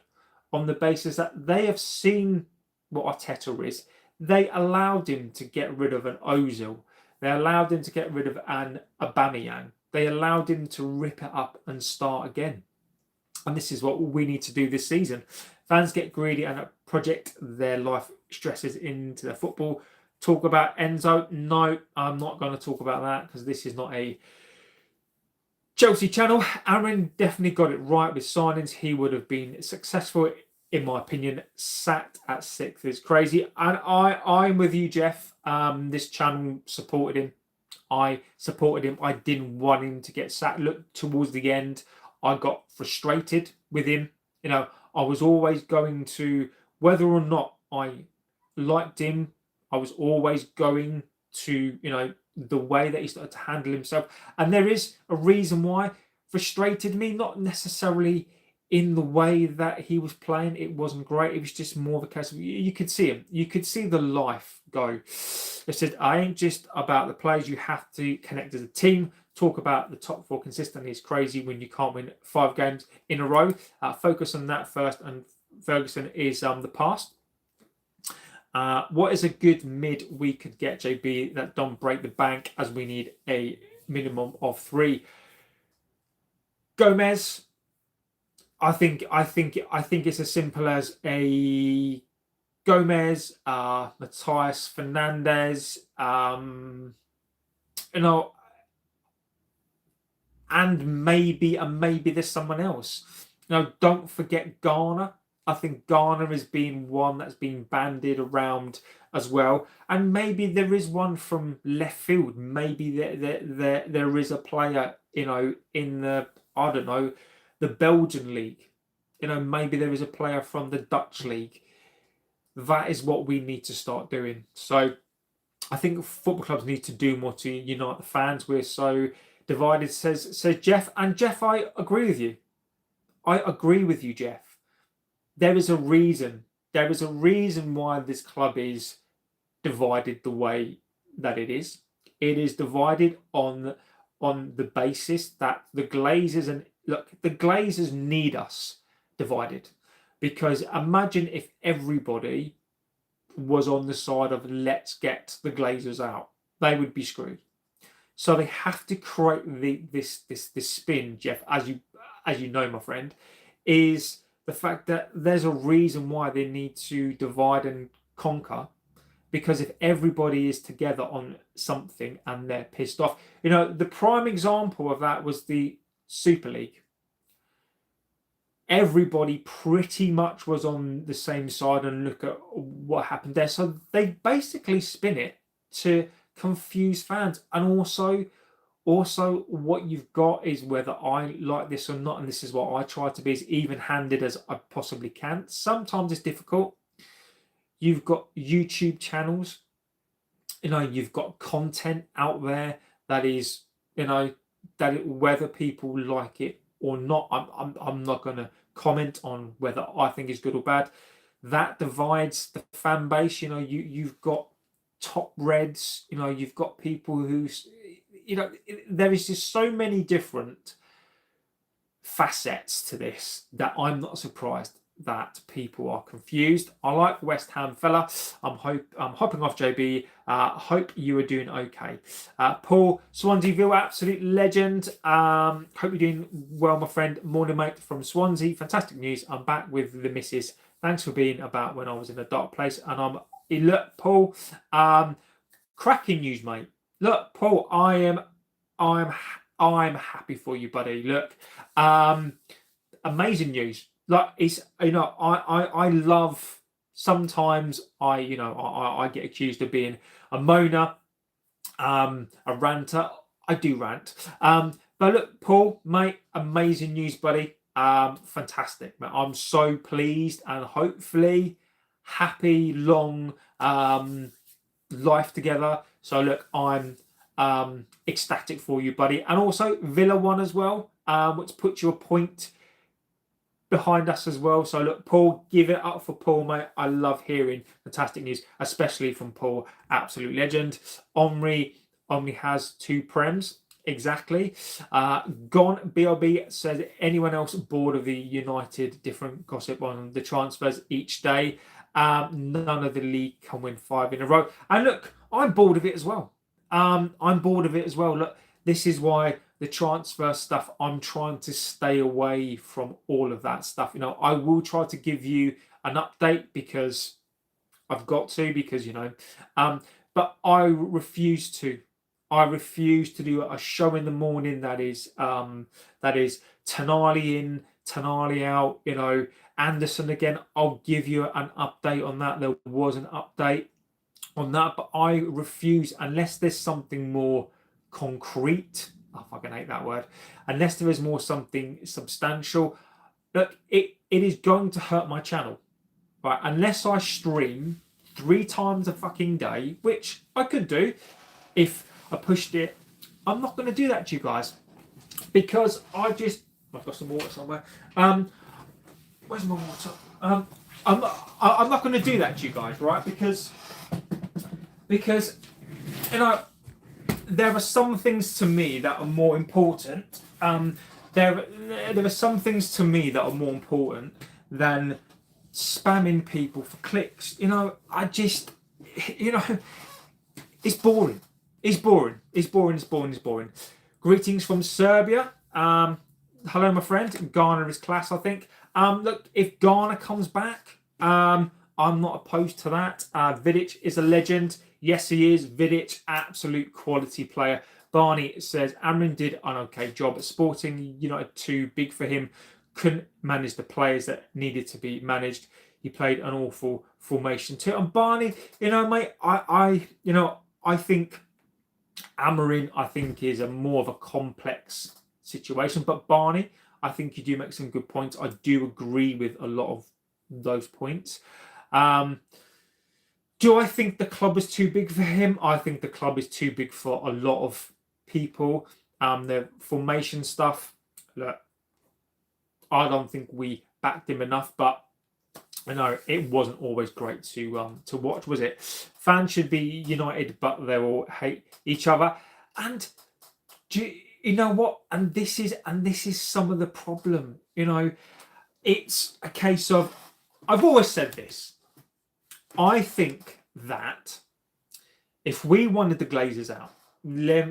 on the basis that they have seen what Arteta is. They allowed him to get rid of an Ozil. They allowed him to get rid of an Aubameyang. They allowed him to rip it up and start again. And this is what we need to do this season. Fans get greedy and project their life stresses into their football. Talk about Enzo? No, I'm not going to talk about that because this is not a Chelsea channel. Aaron definitely got it right with signings. He would have been successful, in my opinion. Sacked at 6th is crazy. And I'm with you, Jeff. This channel supported him. I supported him. I didn't want him to get sacked. Look, towards the end, I got frustrated with him. You know, I was always going to, whether or not I liked him, I was always going to, you know, the way that he started to handle himself. And there is a reason why. Frustrated me, not necessarily in the way that he was playing. It wasn't great. It was just more of a case of, you could see him. You could see the life go. They said, I ain't just about the players. You have to connect as a team. Talk about the top 4 consistently is crazy when you can't win 5 games in a row. Focus on that first. And Ferguson is the past. What is a good mid we could get, JB, that don't break the bank, as we need a minimum of 3? Gomez, I think it's as simple as a Gomez, Matthias Fernandes, you know, and maybe there's someone else. Don't forget Ghana. I think Ghana has been one that's been bandied around as well, and maybe there is one from left field. Maybe there is a player, in the, I don't know, the Belgian league. Maybe there is a player from the Dutch league. That is what we need to start doing. So I think football clubs need to do more to unite the fans. We're so divided, says Jeff. And Jeff, I agree with you. I agree with you, Jeff. There is a reason. There is a reason why this club is divided the way that it is. It is divided on the basis that the Glazers the Glazers need us divided, because imagine if everybody was on the side of let's get the Glazers out, they would be screwed. So they have to create this spin, Jeff, as you know, my friend, is the fact that there's a reason why they need to divide and conquer. Because if everybody is together on something and they're pissed off, the prime example of that was the Super League. Everybody pretty much was on the same side, and look at what happened there. So they basically spin it to confuse fans. And also what you've got is, whether I like this or not, and this is what I try to be as even-handed as I possibly can. Sometimes it's difficult. You've got YouTube channels, you've got content out there that is, whether people like it or not, I'm not going to comment on whether I think it's good or bad. That divides the fan base. You've got top reds. You've got people who, there is just so many different facets to this that I'm not surprised that people are confused. I like West Ham fella. I'm hopping off, JB. Hope you are doing okay. Paul Swansea, absolute legend. Hope you're doing well, my friend. Morning, mate, from Swansea. Fantastic news. I'm back with the missus. Thanks for being about when I was in a dark place. And look, Paul, cracking news, mate. Look, Paul, I'm happy for you, buddy. Look, amazing news. Like, it's, I love, sometimes I get accused of being a moaner, a ranter. I do rant. But look, Paul, mate, amazing news, buddy. Fantastic, mate. I'm so pleased, and hopefully happy, long life together. So look, I'm ecstatic for you, buddy. And also Villa won as well, which puts you a point behind us as well. So look, Paul, give it up for Paul, mate. I love hearing fantastic news, especially from Paul, absolute legend. Omri has 2 prems, exactly. Gone BRB says, anyone else bored of the United different gossip on the transfers each day? None of the league can win 5 in a row. And look, I'm bored of it as well. I'm bored of it as well. Look, this is why the transfer stuff, I'm trying to stay away from all of that stuff. I will try to give you an update because I've got to, because but I refuse to do a show in the morning that is Tonali in, Tonali out, Anderson again. I'll give you an update on that. There was an update on that, but I refuse, unless there's something more concrete. I fucking hate that word. Unless there is more something substantial. Look, it is going to hurt my channel, right? Unless I stream 3 times a fucking day, which I could do if I pushed it. I'm not going to do that to you guys, because I've got some water somewhere. Where's my water? I'm not going to do that to you guys, right? Because there are some things to me that are more important. There are some things to me that are more important than spamming people for clicks. I just, it's boring. It's boring. Greetings from Serbia. Hello, my friend. Ghana is class, I think. Look, if Ghana comes back, I'm not opposed to that. Vidic is a legend. Yes, he is. Vidic, absolute quality player. Barney says Amrin did an okay job at Sporting United, too big for him. Couldn't manage the players that needed to be managed. He played an awful formation too. And Barney, mate, I think Amarin, I think, is a more of a complex situation. But Barney, I think you do make some good points. I do agree with a lot of those points. Do I think the club is too big for him? I think the club is too big for a lot of people. The formation stuff, look, I don't think we backed him enough, but it wasn't always great to watch, was it? Fans should be united, but they all hate each other. And do you know what? And this is some of the problem. It's a case of, I've always said this. I think that if we wanted the Glazers out, let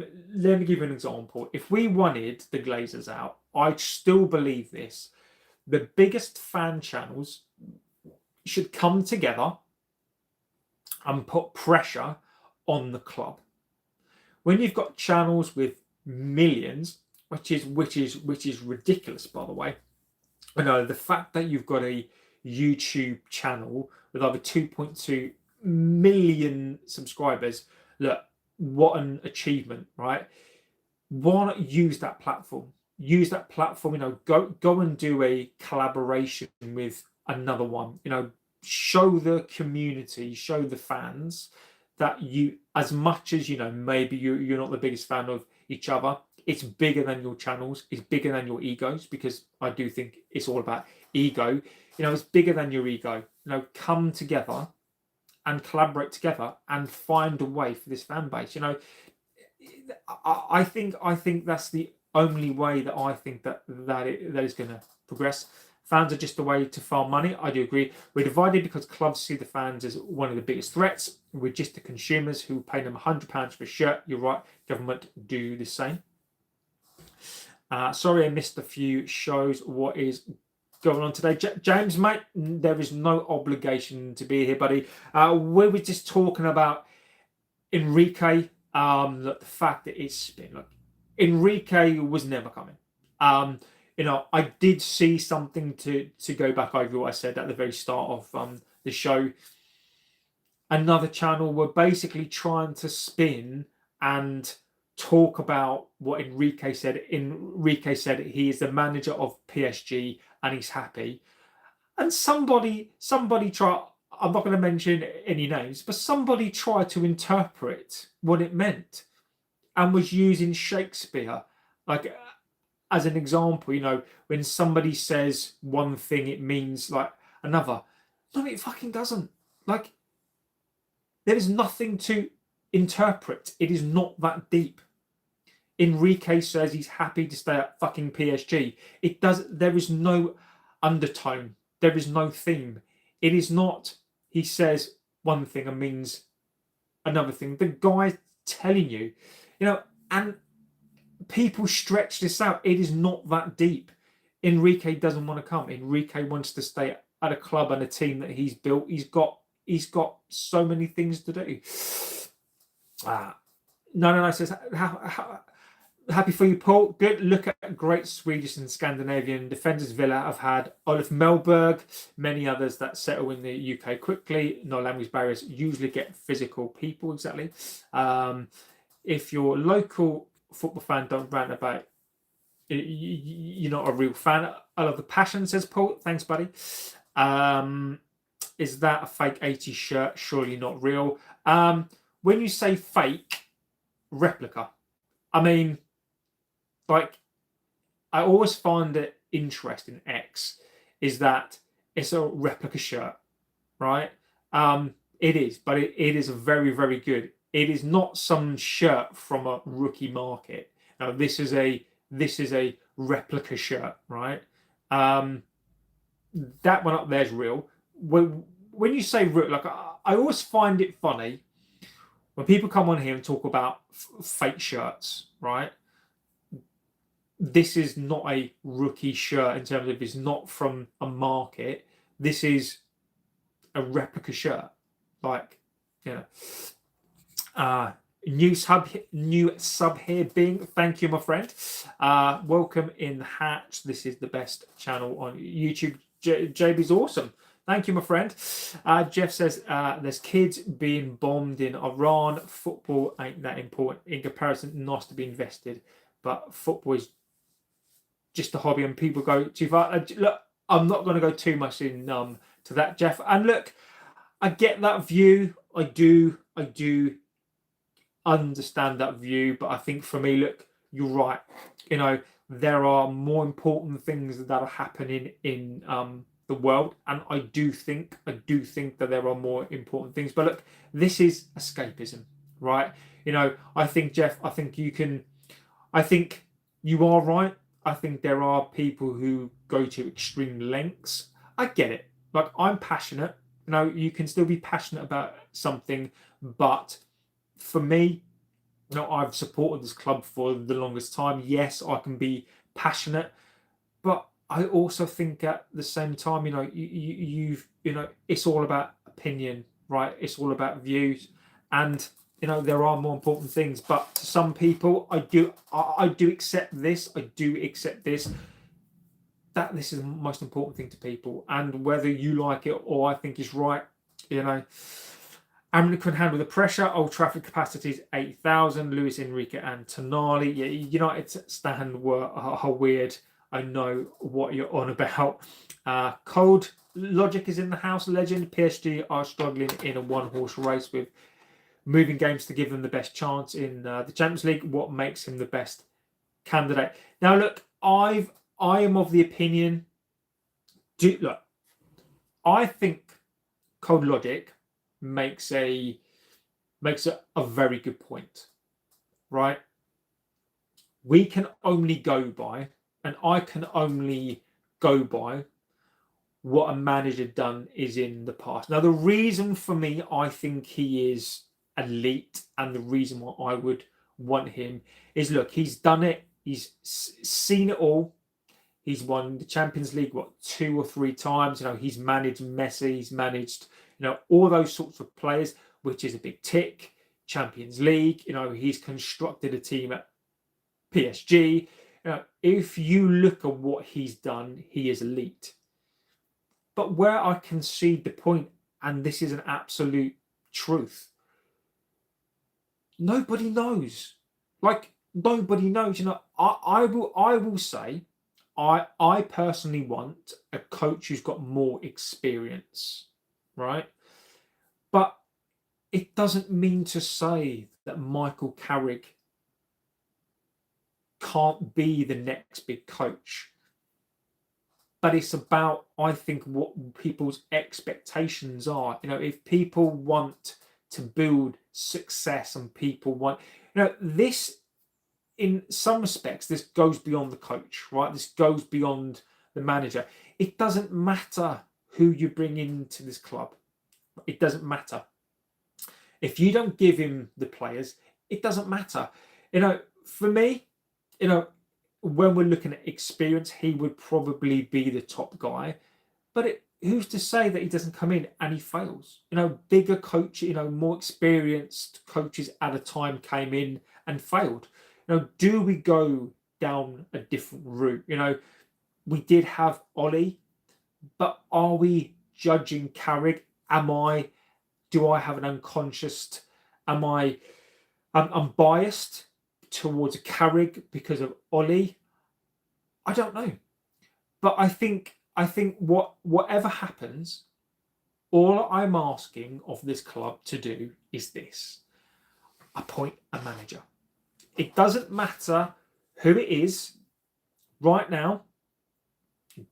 me give you an example. If we wanted the Glazers out, I still believe this. The biggest fan channels should come together and put pressure on the club. When you've got channels with millions, which is ridiculous, by the way. The fact that you've got a YouTube channel with over 2.2 million subscribers, look, what an achievement, right? Why not use that platform? Use that platform, go and do a collaboration with another one. Show the community, show the fans that you, as much as maybe you're not the biggest fan of each other, it's bigger than your channels, it's bigger than your egos, because I do think it's all about ego. It's bigger than your ego. Come together and collaborate together and find a way for this fan base. I think that's the only way that I think that is going to progress. Fans are just a way to farm money. I do agree. We're divided because clubs see the fans as one of the biggest threats. We're just the consumers who pay them £100 for a shirt. You're right. Government do the same. Sorry I missed a few shows. What is going on today? James, mate, there is no obligation to be here, buddy. We were just talking about Enrique. The fact that it's been Enrique was never coming. I did see something to go back over what I said at the very start of the show. Another channel were basically trying to spin and talk about what Enrique said. Enrique said he is the manager of PSG and he's happy. And somebody tried, I'm not going to mention any names, but somebody tried to interpret what it meant and was using Shakespeare as an example. When somebody says one thing, it means another. No, it fucking doesn't. There is nothing to interpret. It is not that deep. Enrique says he's happy to stay at fucking PSG. There is no undertone. There is no theme. It is not, he says one thing and means another thing. The guy's telling you, and people stretch this out. It is not that deep. Enrique doesn't want to come. Enrique wants to stay at a club and a team that he's built. He's got so many things to do. No, says, happy for you, Paul. Good. Look at great Swedish and Scandinavian defenders. Villa have had Olaf Melberg, many others that settle in the UK quickly. No language barriers, usually get physical people, exactly. If your local football fan don't rant about it, you're not a real fan. I love the passion, says Paul. Thanks, buddy. Is that a fake 80s shirt? Surely not real. When you say fake, replica, I mean, I always find it interesting, X, is that it's a replica shirt, right? It is, but it is very, very good. It is not some shirt from a rookie market. Now, this is a replica shirt, right? That one up there is real. When you say real, I always find it funny when people come on here and talk about fake shirts, right? This is not a rookie shirt in terms of it's not from a market. This is a replica shirt. Like, you know. New sub here, Bing. Thank you, my friend. Welcome in the hatch. This is the best channel on YouTube. JB's awesome. Thank you, my friend. Jeff says there's kids being bombed in Iran. Football ain't that important in comparison. Nice to be invested, but football is just a hobby, and people go too far. Look, I'm not going to go too much in to that, Jeff. And look, I get that view. I do understand that view, but I think for me, look, you're right. You know, there are more important things that are happening in the world, and I do think that there are more important things. But look, this is escapism, right? You know, I think, Jeff, I think you are right. I think there are people who go to extreme lengths. I get it. Like, I'm passionate. You know, you can still be passionate about something, but for me, you know, I've supported this club for the longest time. Yes, I can be passionate, but I also think at the same time, you know, you know, it's all about opinion, right? It's all about views, and you know, there are more important things. But to some people, I do accept this. I do accept this. That this is the most important thing to people, and whether you like it or I think it's right, you know. Amrin can handle the pressure. Old Trafford capacity is 8,000. Luis Enrique and Tonali. Yeah, United stand are weird. I know what you're on about. Cold Logic is in the house. Legend. PSG are struggling in a one-horse race with moving games to give them the best chance in the Champions League. What makes him the best candidate? Now, look, I am of the opinion. Look, I think Cold Logic makes a very good point, right? We can only go by, and I can only go by what a manager done is in the past. Now, the reason for me, I think he is elite, and the reason why I would want him is, look, he's done it. He's seen it all. He's won the Champions League, 2 or 3 times. You know, he's managed Messi. He's managed, you know, all those sorts of players, which is a big tick. Champions League. You know, he's constructed a team at PSG. You know, if you look at what he's done, he is elite. But where I concede the point, and this is an absolute truth, nobody knows. Like, nobody knows. You know, I will say, I personally want a coach who's got more experience, right? But it doesn't mean to say that Michael Carrick can't be the next big coach. But it's about, I think, what people's expectations are. You know, if people want to build success and people want, you know, this, in some respects, this goes beyond the coach, right? This goes beyond the manager. It doesn't matter who you bring into this club. It doesn't matter. If you don't give him the players, it doesn't matter. You know, for me, you know, when we're looking at experience, he would probably be the top guy. But who's to say that he doesn't come in and he fails? You know, bigger coach, you know, more experienced coaches at a time came in and failed. You know, do we go down a different route? You know, we did have Ollie, but are we judging Carrick? Do I have an unconscious, I'm biased towards Carrick because of Ollie? I don't know. But I think whatever happens, all I'm asking of this club to do is this: appoint a manager. It doesn't matter who it is right now.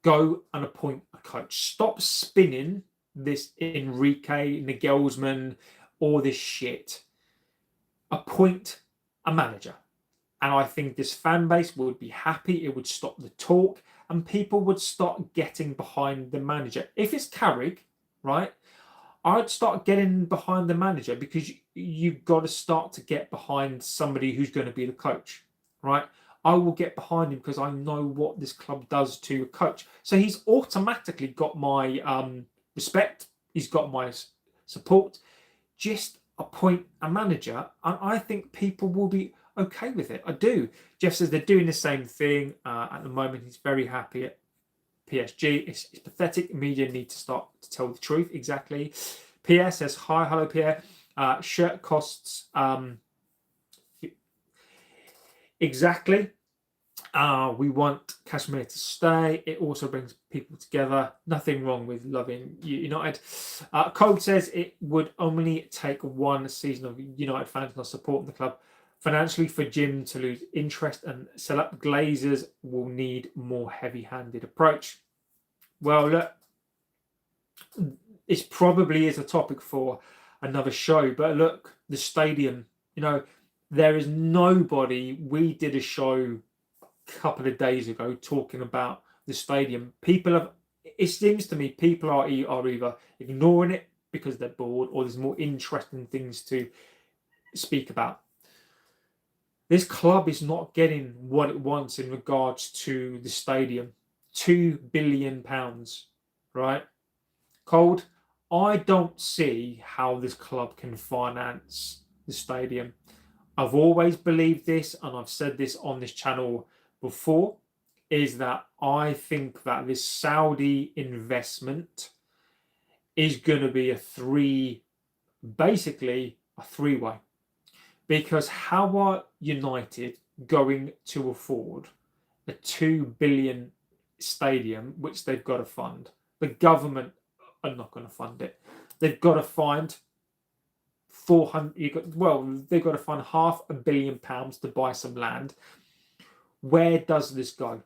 Go and appoint a coach. Stop spinning this Enrique, Nagelsmann, all this shit. Appoint a manager. And I think this fan base would be happy. It would stop the talk and people would start getting behind the manager. If it's Carrick, right, I'd start getting behind the manager, because you've got to start to get behind somebody who's going to be the coach, right? I will get behind him because I know what this club does to a coach. So he's automatically got my respect. He's got my support. Just appoint a manager, and I think people will be okay with it. I do. Jeff says they're doing the same thing at the moment. He's very happy at PSG. It's pathetic. Media need to start to tell the truth. Exactly. Pierre says, hi, hello, Pierre. Shirt costs exactly. We want Kashmir to stay. It also brings people together. Nothing wrong with loving United. Cole says it would only take one season of United fans not supporting the club financially for Jim to lose interest and sell up. Glazers will need more heavy-handed approach. Well, look, it probably is a topic for another show, but look, the stadium, there is nobody. We did a show couple of days ago talking about the stadium. It seems to me people are either ignoring it because they're bored, or there's more interesting things to speak about. This club is not getting what it wants in regards to the stadium. £2 billion, right? Cold, I don't see how this club can finance the stadium. I've always believed this, and I've said this on this channel before, is that I think that this Saudi investment is going to be a three-way. Because how are United going to afford a 2 billion stadium, which they've got to fund? The government are not going to fund it. They've got to find 400. They've got to find £500 million to buy some land. Where does this go?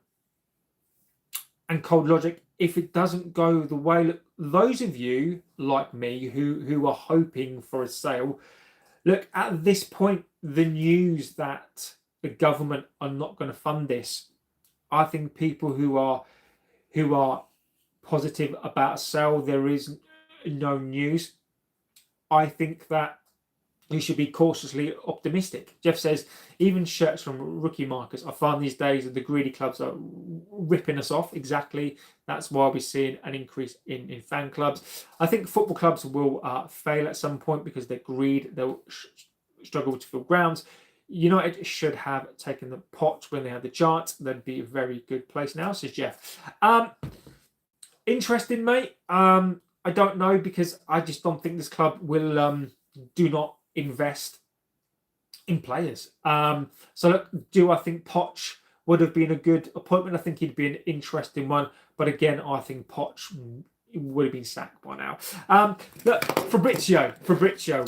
And cold logic, if it doesn't go the way, look, those of you like me who are hoping for a sale, look, at this point, the news that the government are not going to fund this, I think people who are positive about a sale, there is no news. I think that you should be cautiously optimistic. Jeff says, even shirts from rookie markets, I find these days that the greedy clubs are ripping us off. Exactly. That's why we're seeing an increase in fan clubs. I think football clubs will fail at some point because they're greed. They'll struggle to fill grounds. United should have taken the pot when they had the chance. That'd be a very good place now, says Jeff. Interesting, mate. I don't know, because I just don't think this club will do not invest in players. So look, do I think Poch would have been a good appointment? I think he'd be an interesting one, but again, I think Poch would have been sacked by now. Look, Fabrizio,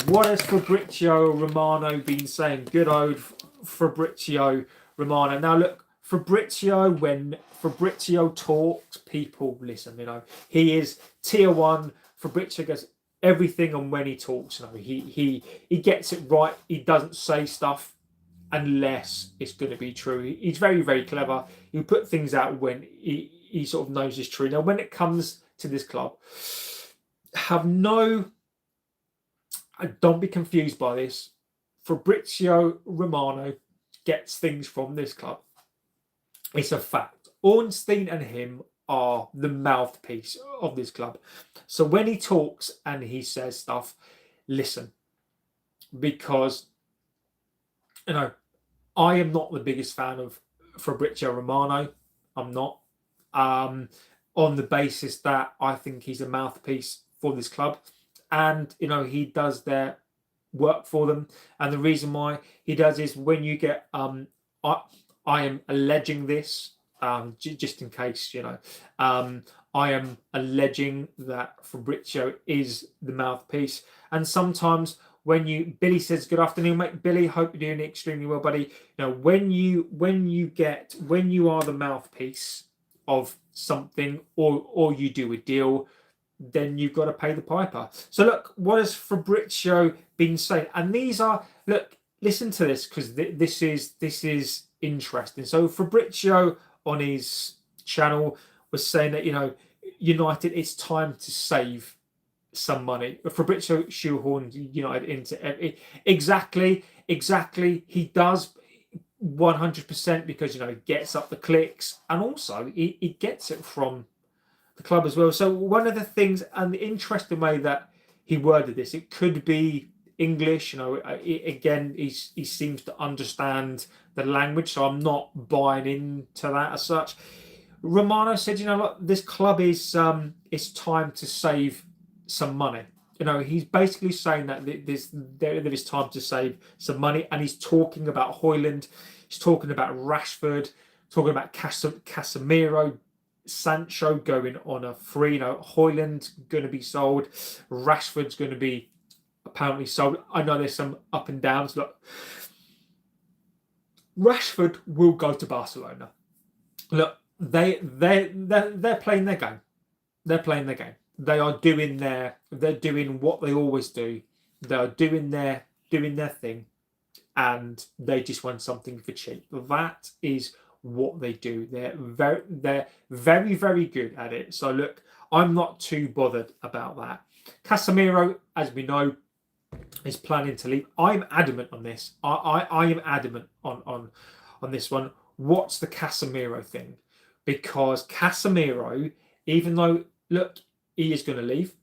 what has Fabrizio Romano been saying? Good old Fabrizio Romano. Now look, Fabrizio, when Fabrizio talks, people listen. He is tier one. Fabrizio goes everything, and when he talks, he gets it right. He doesn't say stuff unless it's going to be true. He's very, very clever. He'll put things out when he sort of knows it's true. Now, when it comes to this club, don't be confused by this. Fabrizio Romano gets things from this club. It's a fact. Ornstein and him are the mouthpiece of this club. So when he talks and he says stuff, listen, because I am not the biggest fan of Fabrizio Romano. I'm not, on the basis that I think he's a mouthpiece for this club, and he does their work for them. And the reason why he does is, when you get I am alleging this, just in case, I am alleging that Fabrizio is the mouthpiece. And sometimes when Billy says, good afternoon, mate. Billy, hope you're doing extremely well, buddy. When you are the mouthpiece of something, or you do a deal, then you've got to pay the piper. So look, what has Fabrizio been saying? And these are, look, listen to this, because this is interesting. So Fabrizio on his channel was saying that United, it's time to save some money. Fabrizio shoehorned United into exactly. He does 100%, because he gets up the clicks, and also he gets it from the club as well. So one of the things, and the interesting way that he worded this, it could be English. Again, he seems to understand the language, so I'm not buying into that as such. Romano said, look, this club is it's time to save some money. He's basically saying that there is time to save some money, and he's talking about Højlund, he's talking about Rashford, talking about Casemiro, Sancho going on a free. Højlund's going to be sold, Rashford's going to be apparently sold. I know there's some up and downs. Look, Rashford will go to Barcelona. Look, they're playing their game. They're playing their game. They're doing what they always do. They're doing their thing, and they just want something for cheap. That is what they do. They're very, very good at it. So look, I'm not too bothered about that. Casemiro, as we know, is planning to leave. I'm adamant on this. I am adamant on this one. What's the Casemiro thing? Because Casemiro, even though, look, he is going to leave,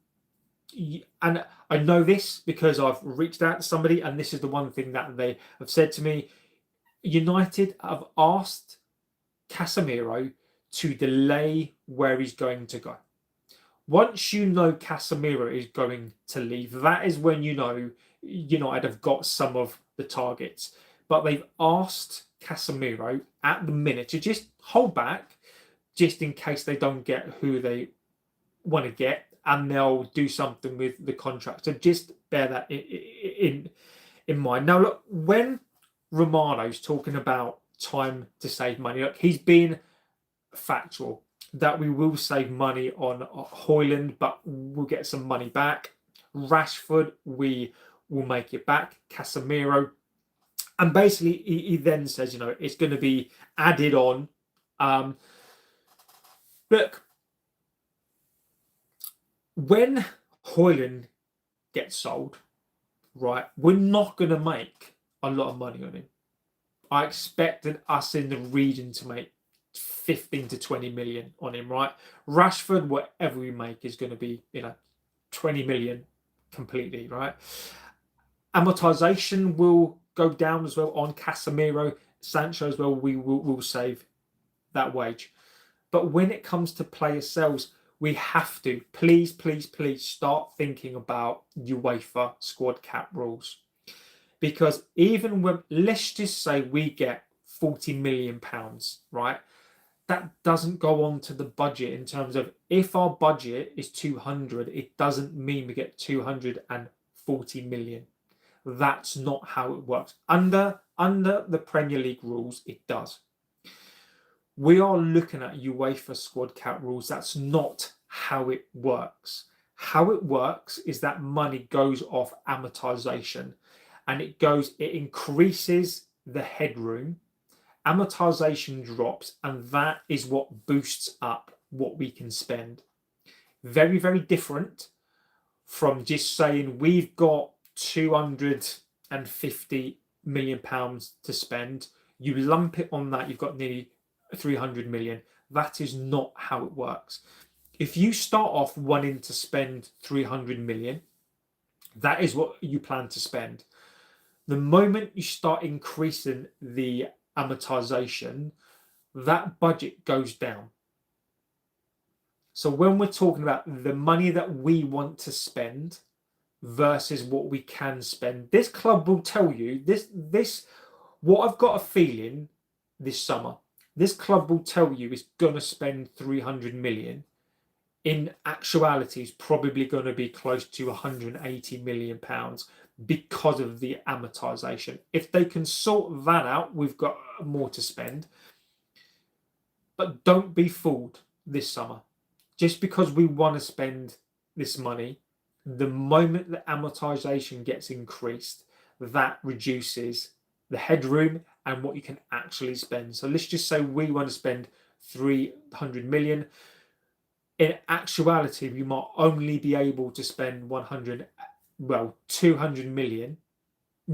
and I know this because I've reached out to somebody, and this is the one thing that they have said to me. United have asked Casemiro to delay where he's going to go. Once you know Casemiro is going to leave, that is when you know United have got some of the targets. But they've asked Casemiro at the minute to just hold back, just in case they don't get who they want to get, and they'll do something with the contract. So just bear that in mind. Now, look, when Romano's talking about time to save money, look, he's been factual that we will save money on Højlund, but we'll get some money back. Rashford, we will make it back. Casemiro, and basically he then says, it's going to be added on. Look, when Højlund gets sold, right, we're not going to make a lot of money on him. I expected us in the region to make 15 to 20 million on him, right? Rashford, whatever we make is going to be, 20 million completely, right? Amortization will go down as well on Casemiro, Sancho as well. We'll save that wage. But when it comes to player sales, we have to please start thinking about UEFA squad cap rules. Because even when, let's just say we get £40 million, right? That doesn't go on to the budget in terms of, if our budget is 200, it doesn't mean we get 240 million. That's not how it works. Under the Premier League rules, it does. We are looking at UEFA squad cap rules. That's not how it works. How it works is that money goes off amortization, and it increases the headroom. Amortization drops, and that is what boosts up what we can spend. Very, very different from just saying we've got £250 million to spend. You lump it on that, you've got nearly 300 million. That is not how it works. If you start off wanting to spend 300 million, that is what you plan to spend. The moment you start increasing the amortization, that budget goes down. So when we're talking about the money that we want to spend versus what we can spend, this club will tell you this what I've got a feeling this summer, this club will tell you is going to spend 300 million. In actuality, it's probably going to be close to 180 million pounds because of the amortization. If they can sort that out, we've got more to spend. But don't be fooled this summer. Just because we want to spend this money, the moment the amortization gets increased, that reduces the headroom and what you can actually spend. So let's just say we want to spend 300 million. In actuality, we might only be able to spend 200 million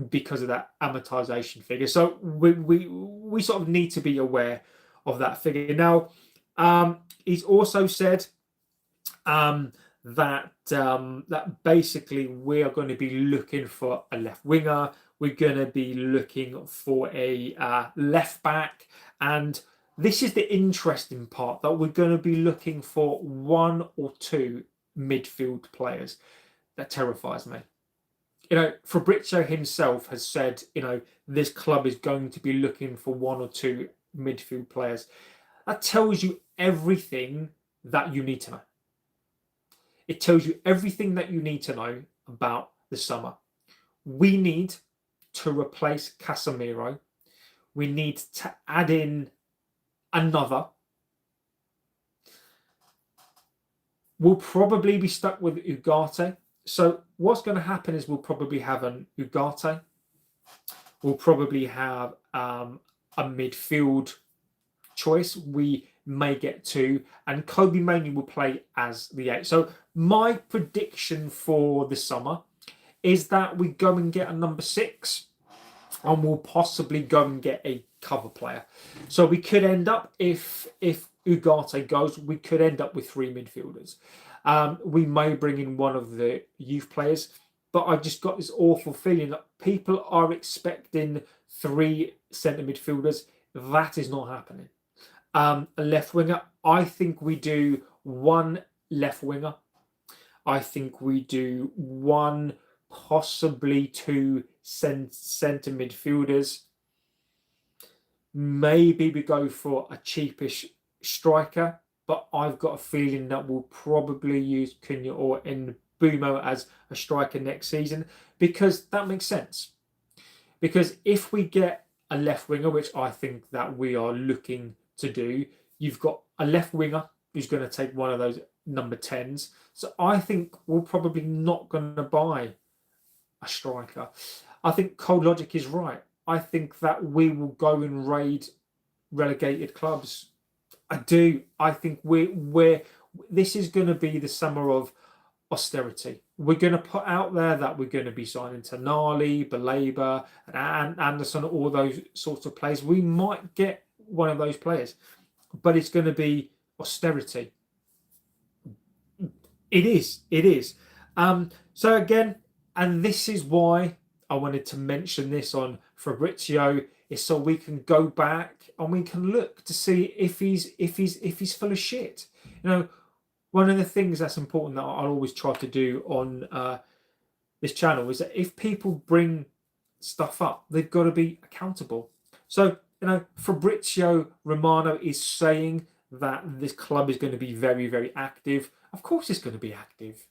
because of that amortization figure. So we sort of need to be aware of that figure. Now, he's also said that basically we are going to be looking for a left winger. We're going to be looking for a left back, and this is the interesting part, that we're going to be looking for one or two midfield players. That terrifies me. Fabrizio himself has said, this club is going to be looking for one or two midfield players. That tells you everything that you need to know. It tells you everything that you need to know about the summer. We need to replace Casemiro. We need to add in another. We'll probably be stuck with Ugarte. So what's going to happen is we'll probably have an Ugarte. We'll probably have a midfield choice. We may get two, and Kobe Mainoo will play as the 8. So my prediction for the summer is that we go and get a number 6, and we'll possibly go and get a cover player. So we could end up, if Ugarte goes, we could end up with 3 midfielders. We may bring in one of the youth players, but I've just got this awful feeling that people are expecting 3 centre midfielders. That is not happening. A left winger, I think we do 1 left winger. I think we do 1, possibly 2 centre midfielders. Maybe we go for a cheapish striker, but I've got a feeling that we'll probably use Cunha or Mbumo as a striker next season, because that makes sense. Because if we get a left winger, which I think that we are looking to do, you've got a left winger who's going to take one of those number 10s. So I think we're probably not going to buy a striker. I think cold logic is right. I think that we will go and raid relegated clubs. I do. I think this is going to be the summer of austerity. We're going to put out there that we're going to be signing Tonali, Baleba, and Anderson, all those sorts of players. We might get one of those players, but it's going to be austerity. It is. So again, and this is why I wanted to mention this on Fabrizio, is so we can go back and we can look to see if he's full of shit. One of the things that's important that I'll always try to do on this channel is that if people bring stuff up, they've got to be accountable. So Fabrizio Romano is saying that this club is going to be very, very active. Of course it's going to be active.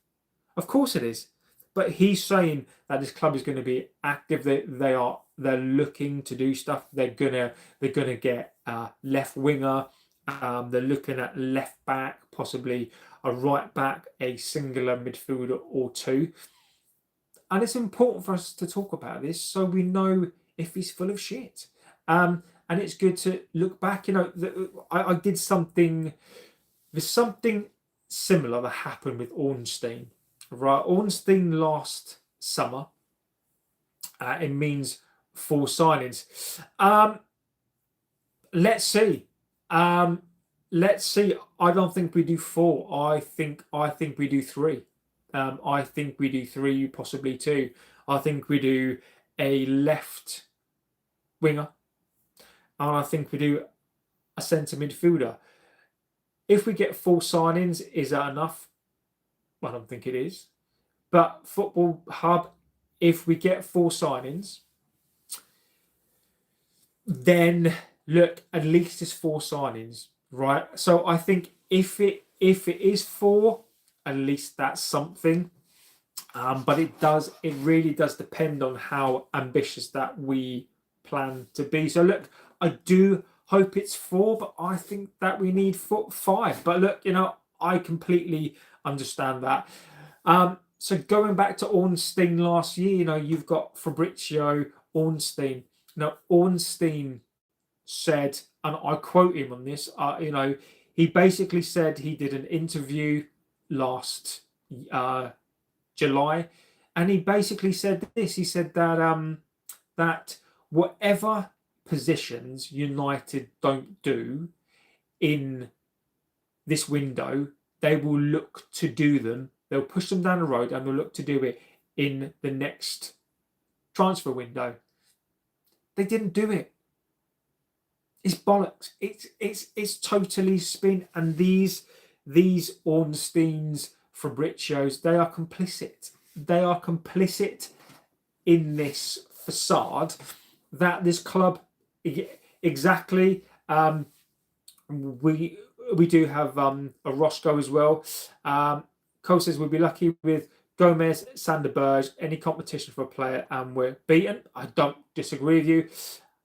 Of course it is. But he's saying that this club is going to be active. They're looking to do stuff. They're gonna get a left winger. They're looking at left back, possibly a right back, a singular midfielder or 2. And it's important for us to talk about this so we know if he's full of shit. And it's good to look back. I did something. There's something similar that happened with Ornstein. Right, Ornstein last summer. It means 4 signings. Let's see. Let's see. I don't think we do 4. I think we do 3. I think we do 3, possibly 2. I think we do a left winger, and I think we do a centre midfielder. If we get 4 signings, is that enough? I don't think it is. But Football Hub, if we get 4 signings, then look, at least it's 4 signings, right? So I think if it is 4, at least that's something. But it really does depend on how ambitious that we plan to be. So look, I do hope it's 4, but I think that we need 5. But look, I completely understand that. So going back to Ornstein last year, you've got Fabrizio Ornstein. Now, Ornstein said, and I quote him on this, he basically said he did an interview last July, and he basically said this. He said that that whatever positions United don't do in this window, they will look to do them. They'll push them down the road and they'll look to do it in the next transfer window. They didn't do it. It's bollocks. It's totally spin. And these Ornsteins, Fabricios, they are complicit. They are complicit in this facade that this club exactly. We do have a Roscoe as well. Cole says we'll be lucky with Gomez, Sanderberg, any competition for a player, and we're beaten. I don't disagree with you.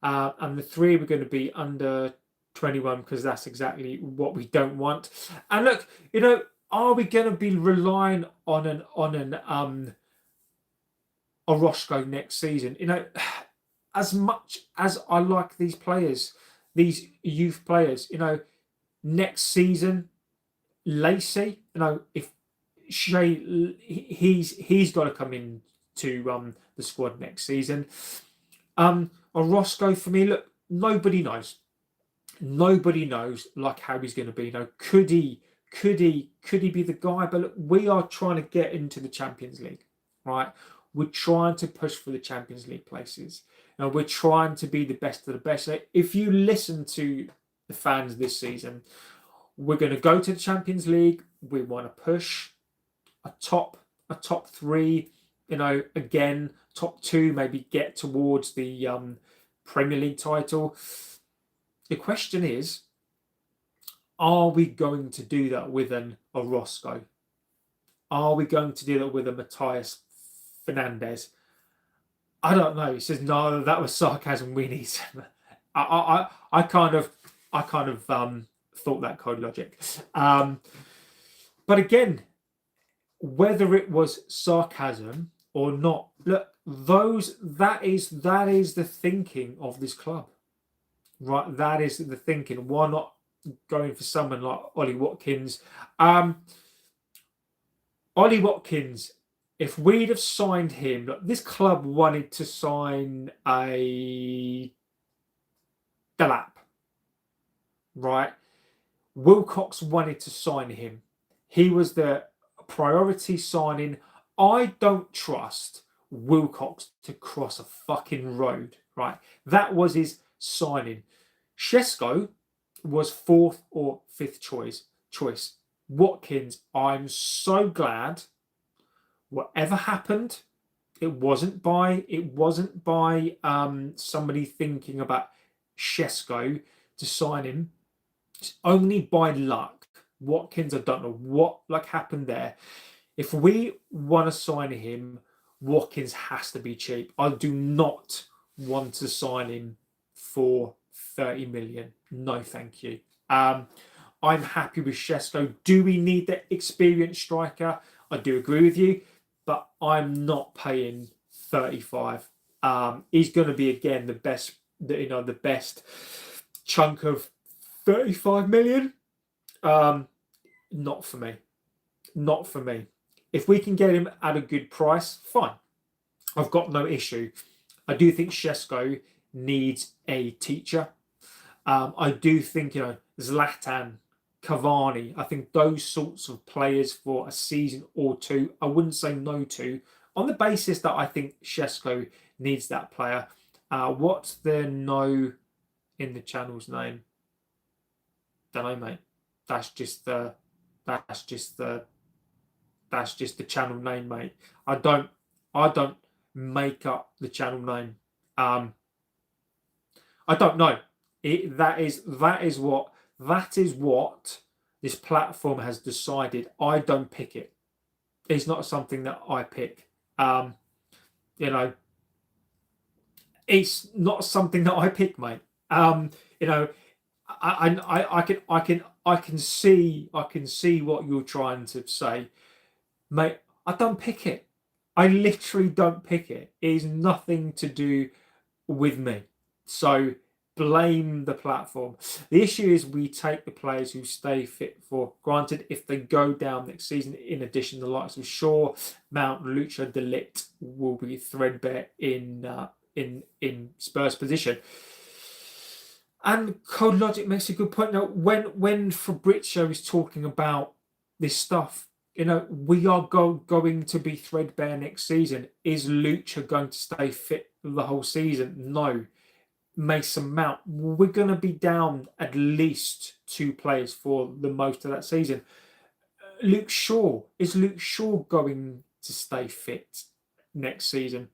And the three we're going to be under 21 because that's exactly what we don't want. And look, are we going to be relying on a Roscoe next season? As much as I like these players, these youth players, next season, Lacey, if Shea, he's got to come in to the squad next season. A Roscoe, for me, look, nobody knows like how he's going to be. Could he be the guy? But look, we are trying to get into the Champions League, right? We're trying to push for the Champions League places. We're trying to be the best of the best. So if you listen to the fans this season, we're going to go to the Champions League. We want to push a top three, again, top two, maybe get towards the Premier League title. The question is, are we going to do that with a Roscoe? Are we going to do that with a Matthias Fernandes? I don't know. He says, no, that was sarcasm. We need some. I kind of thought that code logic. But again, whether it was sarcasm or not, look, that is the thinking of this club, right? That is the thinking. Why not going for someone like Ollie Watkins? Ollie Watkins, if we'd have signed him, look, this club wanted to sign a Delap, right? Wilcox wanted to sign him. He was the priority signing. I don't trust Wilcox to cross a fucking road, right? That was his signing. Shesko was 4th or 5th choice. Watkins, I'm so glad. Whatever happened, it wasn't by somebody thinking about Shesko to sign him. It's only by luck. Watkins, I don't know what happened there. If we want to sign him, Watkins has to be cheap. I do not want to sign him for 30 million. No, thank you. I'm happy with Shesko. Do we need that experienced striker? I do agree with you, but I'm not paying 35. He's going to be again the best chunk of 35 million. Not for me. Not for me. If we can get him at a good price, fine. I've got no issue. I do think Shesko needs a teacher. I do think, Zlatan, Cavani, I think those sorts of players for a season or two, I wouldn't say no to, on the basis that I think Shesko needs that player. What's the no in the channel's name? Don't know, mate. That's just the channel name, mate. I don't make up the channel name. I don't know. That is what this platform has decided. I don't pick it. It's not something that I pick. It's not something that I pick, mate. I can see what you're trying to say, mate. I don't pick it. I literally don't pick it. It is nothing to do with me. So blame the platform. The issue is we take the players who stay fit for granted. If they go down next season, in addition, the likes of Shaw, Mount, Lucha, De Ligt will be threadbare in Spurs' position. And Code Logic makes a good point. Now, when Fabrizio is talking about this stuff. We are going to be threadbare next season. Is Lucha going to stay fit the whole season? No. Mason Mount, we're going to be down at least 2 players for the most of that season. Luke Shaw, is Luke Shaw going to stay fit next season?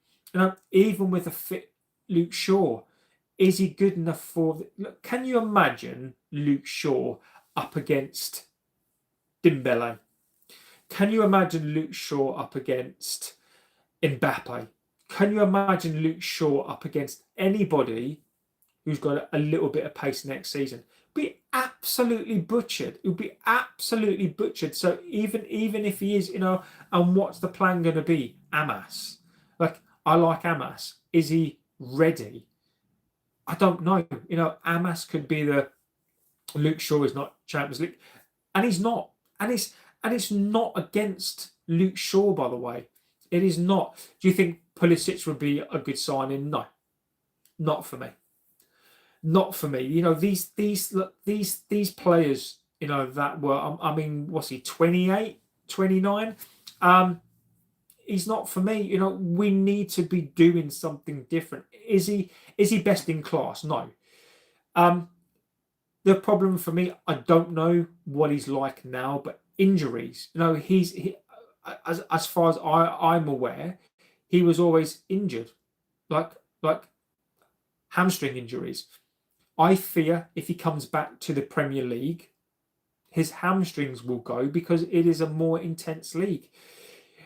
Even with a fit Luke Shaw, is he good enough for? Look, can you imagine Luke Shaw up against Dembele? Can you imagine Luke Shaw up against Mbappe? Can you imagine Luke Shaw up against anybody who's got a little bit of pace next season? Be absolutely butchered. It would be absolutely butchered. So even if he is, and what's the plan going to be? Amas. Like, I like Amas. Is he ready? I don't know. Amas could be the Luke Shaw is not Champions League, and he's not. And it's not against Luke Shaw, by the way. It is not. Do you think Pulisic would be a good signing? No, not for me. Not for me. These players, that were, I mean, what's he, 28, 29? He's not for me. We need to be doing something different. Is he best in class? No. The problem for me, I don't know what he's like now, but injuries. As far as I'm aware, he was always injured, like hamstring injuries. I fear if he comes back to the Premier League, his hamstrings will go because it is a more intense league.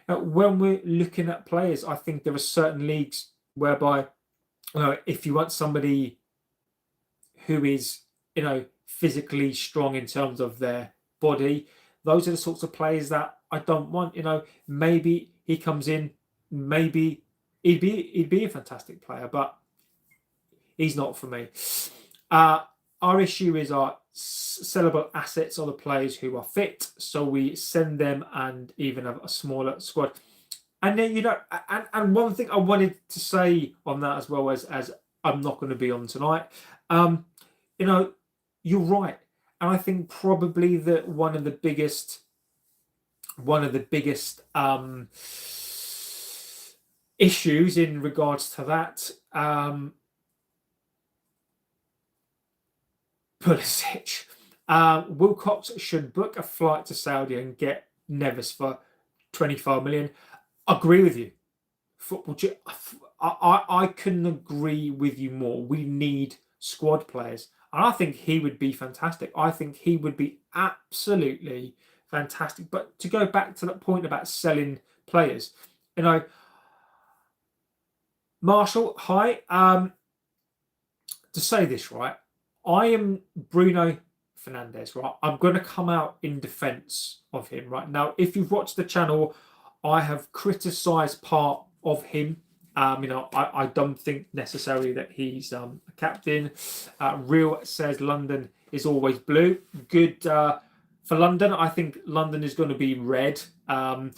When we're looking at players, I think there are certain leagues whereby, if you want somebody who is, physically strong in terms of their body, those are the sorts of players that I don't want. Maybe he comes in, maybe he'd be a fantastic player, but he's not for me. Our issue is our sellable assets are the players who are fit, so we send them and even have a smaller squad. And then and one thing I wanted to say on that as well, as I'm not going to be on tonight, you're right, and I think probably that one of the biggest issues in regards to that, Pulisic. Wilcox should book a flight to Saudi and get Neves for 25 million. Agree with you. Football. I couldn't agree with you more. We need squad players, and I think he would be fantastic. I think he would be absolutely fantastic. But to go back to that point about selling players, Marshall, hi. To say this right, I am Bruno Fernandes, right? I'm going to come out in defence of him right now. If you've watched the channel, I have criticised part of him. I don't think necessarily that he's a captain. Real says London is always blue. Good for London. I think London is going to be red. I've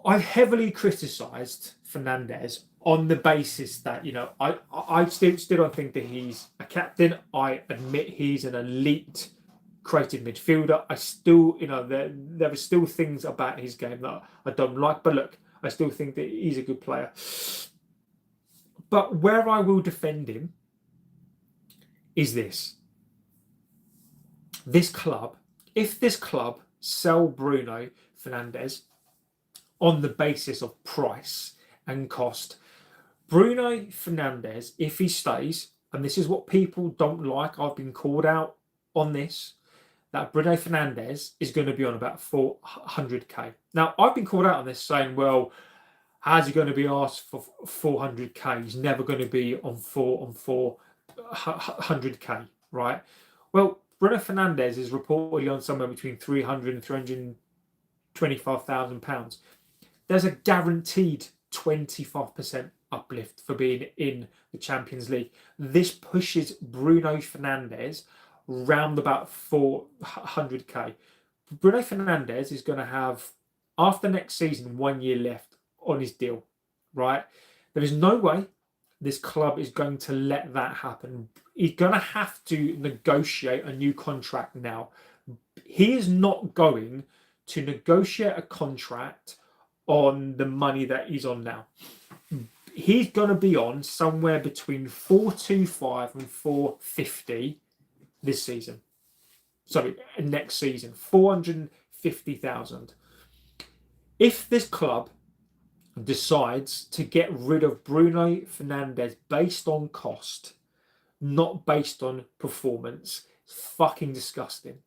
heavily criticised Fernandes on the basis that I still don't think that he's a captain. I admit he's an elite creative midfielder. I still, there are still things about his game that I don't like. But look, I still think that he's a good player. But where I will defend him is this club. If this club sell Bruno Fernandes on the basis of price and cost, Bruno Fernandes, if he stays, and this is what people don't like, I've been called out on this, that Bruno Fernandes is going to be on about 400k. Now, I've been called out on this saying, well, how's he going to be asked for 400k? He's never going to be on 400k, right? Well, Bruno Fernandes is reportedly on somewhere between 300 and 325,000 pounds. There's a guaranteed 25% uplift for being in the Champions League. This pushes Bruno Fernandes round about 400k. Bruno Fernandes is going to have, after next season, 1 year left on his deal, right? There is no way this club is going to let that happen. he's going to have to negotiate a new contract now. He is not going to negotiate a contract on the money that he's on now. He's going to be on somewhere between 425 and 450 this season. Sorry, next season, 450,000. If this club decides to get rid of Bruno Fernandes based on cost, not based on performance, it's fucking disgusting.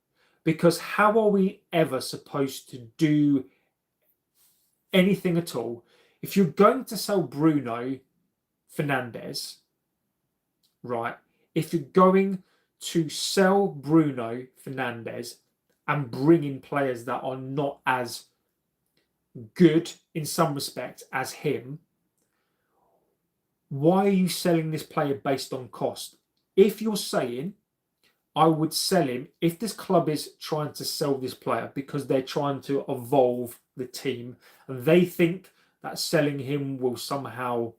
Because how are we ever supposed to do anything at all if you're going to sell Bruno Fernandes, right? If you're going to sell Bruno Fernandes and bring in players that are not as good in some respects as him, why are you selling this player based on cost? If you're saying, I would sell him, if this club is trying to sell this player because they're trying to evolve the team and they think that selling him will somehow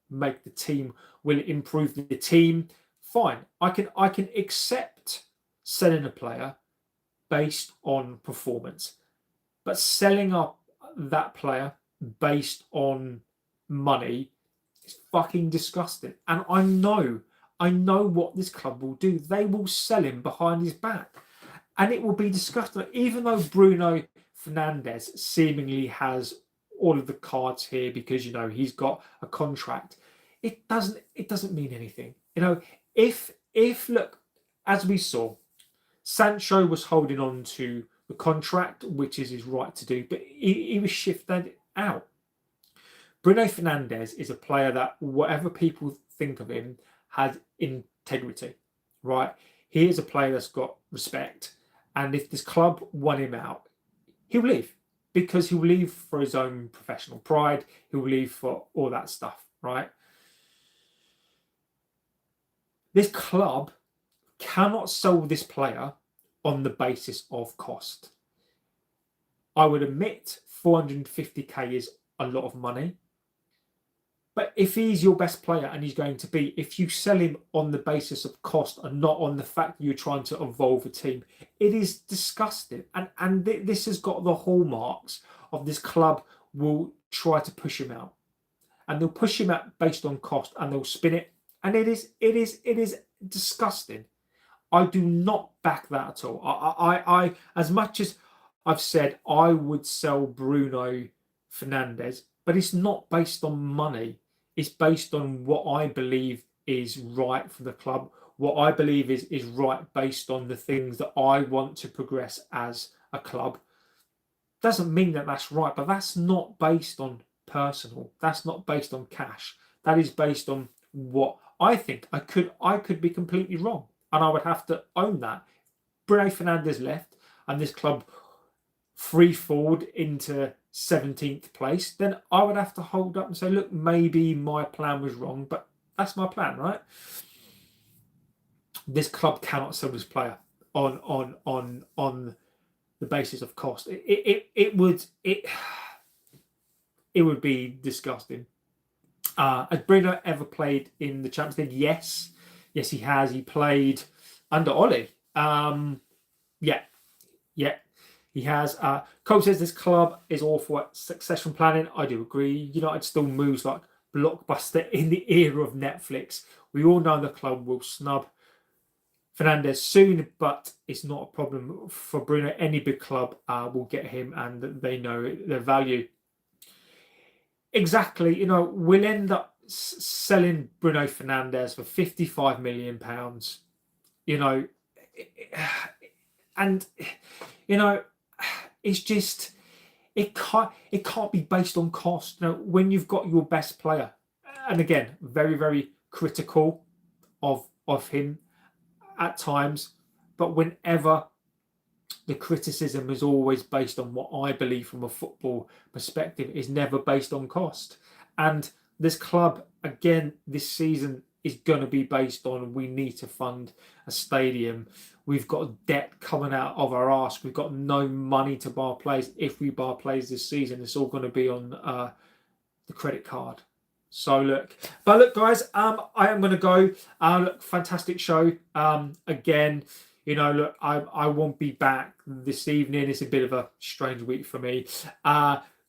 make the team, will improve the team, fine. I can accept selling a player based on performance, but selling up that player based on money is fucking disgusting. And I know what this club will do. They will sell him behind his back. And it will be disgusting. Even though Bruno Fernandes seemingly has all of the cards here because, he's got a contract, it doesn't mean anything. If look, as we saw, Sancho was holding on to the contract, which is his right to do, but he was shifted out. Bruno Fernandes is a player that, whatever people think of him, has integrity, right? He is a player that's got respect. And if this club want him out, he'll leave. Because he'll leave for his own professional pride. He'll leave for all that stuff, right? This club cannot sell this player on the basis of cost. I would admit 450k is a lot of money. But if he's your best player, and he's going to be, if you sell him on the basis of cost and not on the fact that you're trying to evolve a team, it is disgusting. And this has got the hallmarks of this club will try to push him out. And they'll push him out based on cost, and they'll spin it. And it is disgusting. I do not back that at all. I as much as I've said I would sell Bruno Fernandes, but it's not based on money. It's based on what I believe is right for the club, what I believe is right based on the things that I want to progress as a club. Doesn't mean that that's right, but that's not based on personal. That's not based on cash. That is based on what I think. I could be completely wrong, and I would have to own that. Bruno Fernandes left, and this club free falled into 17th place, then I would have to hold up and say, look, maybe my plan was wrong, but that's my plan, right? This club cannot sell this player on the basis of cost. It would be disgusting. Has Bruno ever played in the Champions League? Yes, he has. He played under Oli. Yeah. He has. Cole says this club is awful at succession planning. I do agree. United still moves like blockbuster in the era of Netflix. We all know the club will snub Fernandes soon, but it's not a problem for Bruno. Any big club will get him, and they know their value. Exactly. We'll end up selling Bruno Fernandes for £55 million. And it's just it can't be based on cost. When you've got your best player, and again, very, very critical of him at times, but whenever the criticism is always based on what I believe from a football perspective, is never based on cost. And this club, again, this season is going to be based on, we need to fund a stadium. We've got debt coming out of our arse. We've got no money to buy players. If we buy players this season, it's all going to be on the credit card. So look, guys, I am going to go. Look, fantastic show. Again, look, I won't be back this evening. It's a bit of a strange week for me.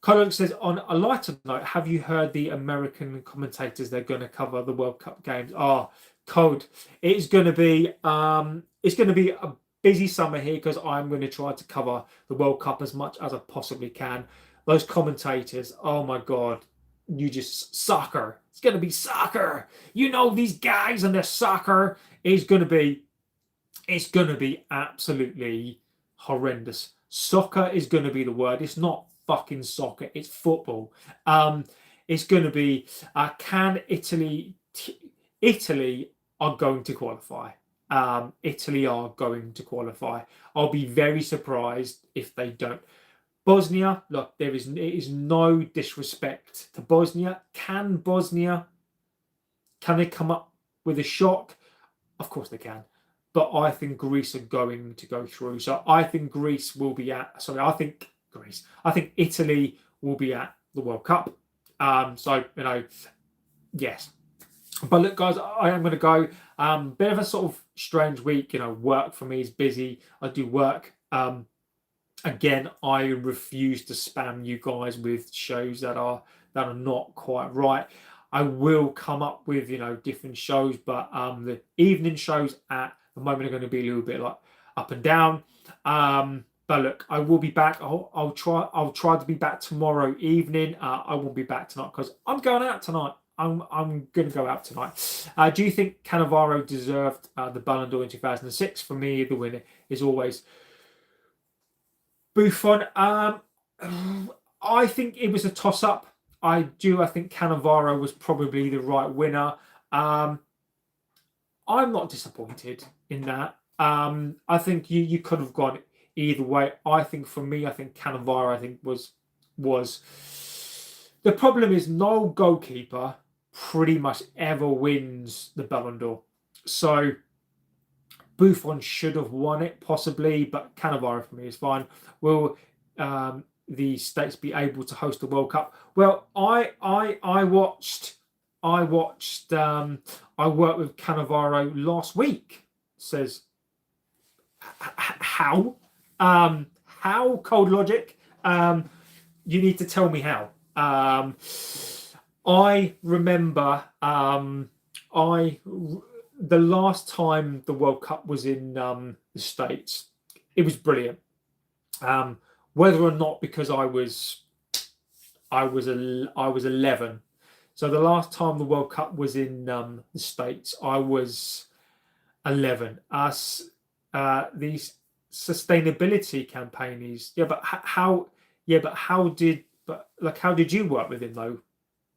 Colin says, on a lighter note, have you heard the American commentators? They're going to cover the World Cup games. Oh, cold. It's going to be a busy summer here because I'm going to try to cover the World Cup as much as I possibly can. Those commentators, oh my God, you just soccer. It's going to be soccer. These guys and their soccer is going to be, it's going to be absolutely horrendous. Soccer is going to be the word. It's not fucking soccer. It's football. It's going to be, can Italy are going to qualify. Italy are going to qualify. I'll be very surprised if they don't. Bosnia, look, it is no disrespect to Bosnia. Can they come up with a shock? Of course they can. But I think Greece are going to go through. So I think I think Italy will be at the World Cup. Yes. But look, guys, I am going to go. Bit of a sort of strange week. Work for me is busy. I do work. Again, I refuse to spam you guys with shows that are not quite right. I will come up with different shows, but the evening shows at the moment are going to be a little bit like up and down. But look, I will be back. I'll try to be back tomorrow evening. I won't be back tonight because I'm going out tonight. I'm going to go out tonight. Do you think Cannavaro deserved the Ballon d'Or in 2006? For me, the winner is always Buffon. I think it was a toss-up. I think Cannavaro was probably the right winner. I'm not disappointed in that. I think you could have gone either way. I think for me, Cannavaro was the problem is no goalkeeper pretty much ever wins the Ballon d'Or. So Buffon should have won it possibly, but Cannavaro for me is fine. Will the States be able to host the World Cup? Well, I worked with Cannavaro last week. Says how cold logic. You need to tell me how. I remember the last time the World Cup was in the States, it was brilliant. Whether or not because I was 11. So the last time the World Cup was in the States, I was 11. The sustainability campaign is how did you work with him though?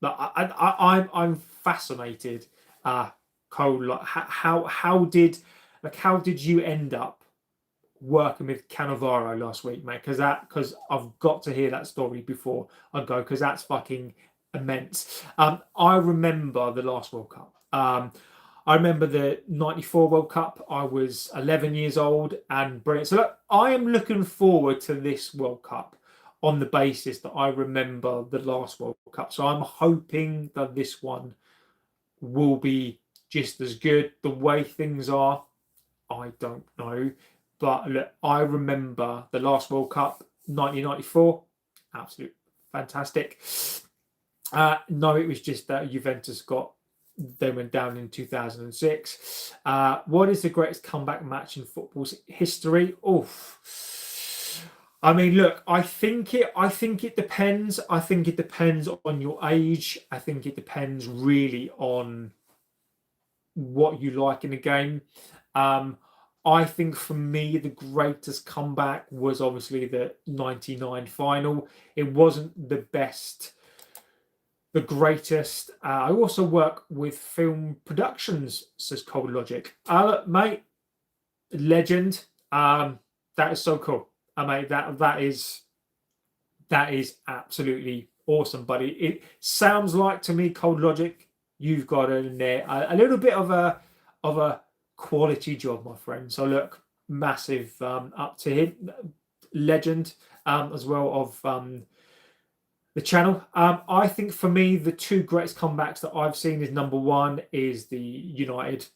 I'm fascinated. Cole, how did you end up working with Cannavaro last week, mate? Because I've got to hear that story before I go, because that's fucking immense. I remember the last World Cup. I remember the '94 World Cup. I was 11 years old and brilliant. So look, I am looking forward to this World Cup on the basis that I remember the last World Cup. So I'm hoping that this one will be just as good. The way things are, I don't know. But look, I remember the last World Cup, 1994. Absolute fantastic. No, it was just that Juventus they went down in 2006. What is the greatest comeback match in football's history? I mean, look, I think it depends. I think it depends on your age. I think it depends really on what you like in the game. I think for me, the greatest comeback was obviously the 99 final. It wasn't the best, the greatest. I also work with film productions, says Cold Logic. Look, mate, legend. That is so cool. Mate, that is absolutely awesome, buddy. It sounds like to me, Cold Logic, you've got in there a little bit of a quality job, my friend. So look, massive up to him, legend as well of the channel. I think for me, the two greatest comebacks that I've seen is number one is the United,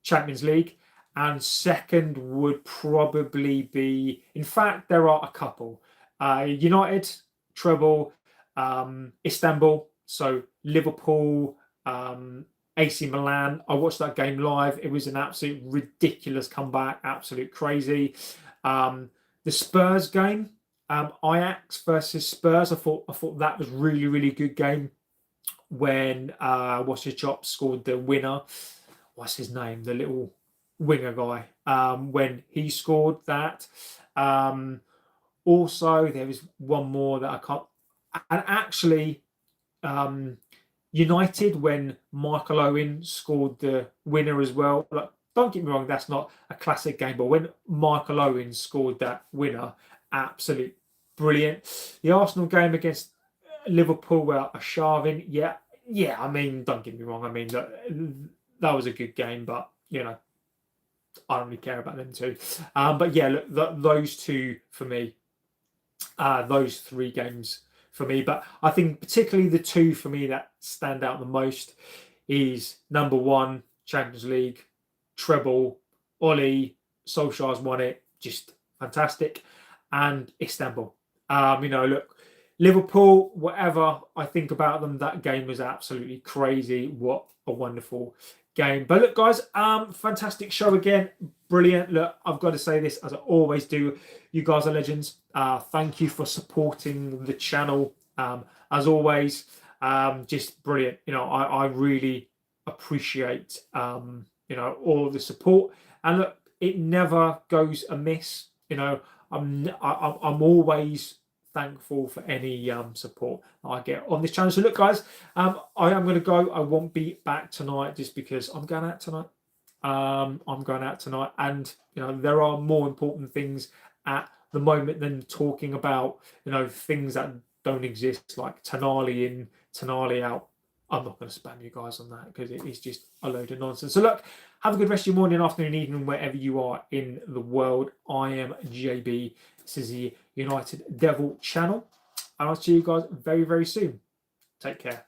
Champions League, and second would probably be. In fact, there are a couple. United treble, Istanbul, so Liverpool, AC Milan. I watched that game live. It was an absolute ridiculous comeback, absolute crazy. The Spurs game, Ajax versus Spurs. I thought that was really good game when what's his chop scored the winner. What's his name? The little winger guy. When he scored that. Also, there was one more that I can't. And actually, United when Michael Owen scored the winner as well. Like, don't get me wrong, that's not a classic game, but when Michael Owen scored that winner, absolute brilliant. The Arsenal game against Liverpool, where Arshavin, yeah. I mean, don't get me wrong. I mean, that was a good game, but I don't really care about them too. But yeah, look, those two for me, those three games for me. But I think particularly the two for me that stand out the most is number one, Champions League, treble, Oli, Solskjaer's won it, just fantastic, and Istanbul. Look, Liverpool, whatever I think about them, that game was absolutely crazy. What a wonderful game. But look, guys, fantastic show again. Brilliant. Look, I've got to say this as I always do. You guys are legends. Thank you for supporting the channel. As always, just brilliant. I really appreciate all the support. And look, it never goes amiss. I'm always thankful for any support I get on this channel. So look, guys, I am going to go. I won't be back tonight just because I'm going out tonight. And there are more important things at the moment than talking about things that don't exist, like Tonali in, Tonali out. I'm not going to spam you guys on that because it is just a load of nonsense. So look, have a good rest of your morning, afternoon, evening, wherever you are in the world. I am JB. This is the United Devil channel. And I'll see you guys very soon. Take care.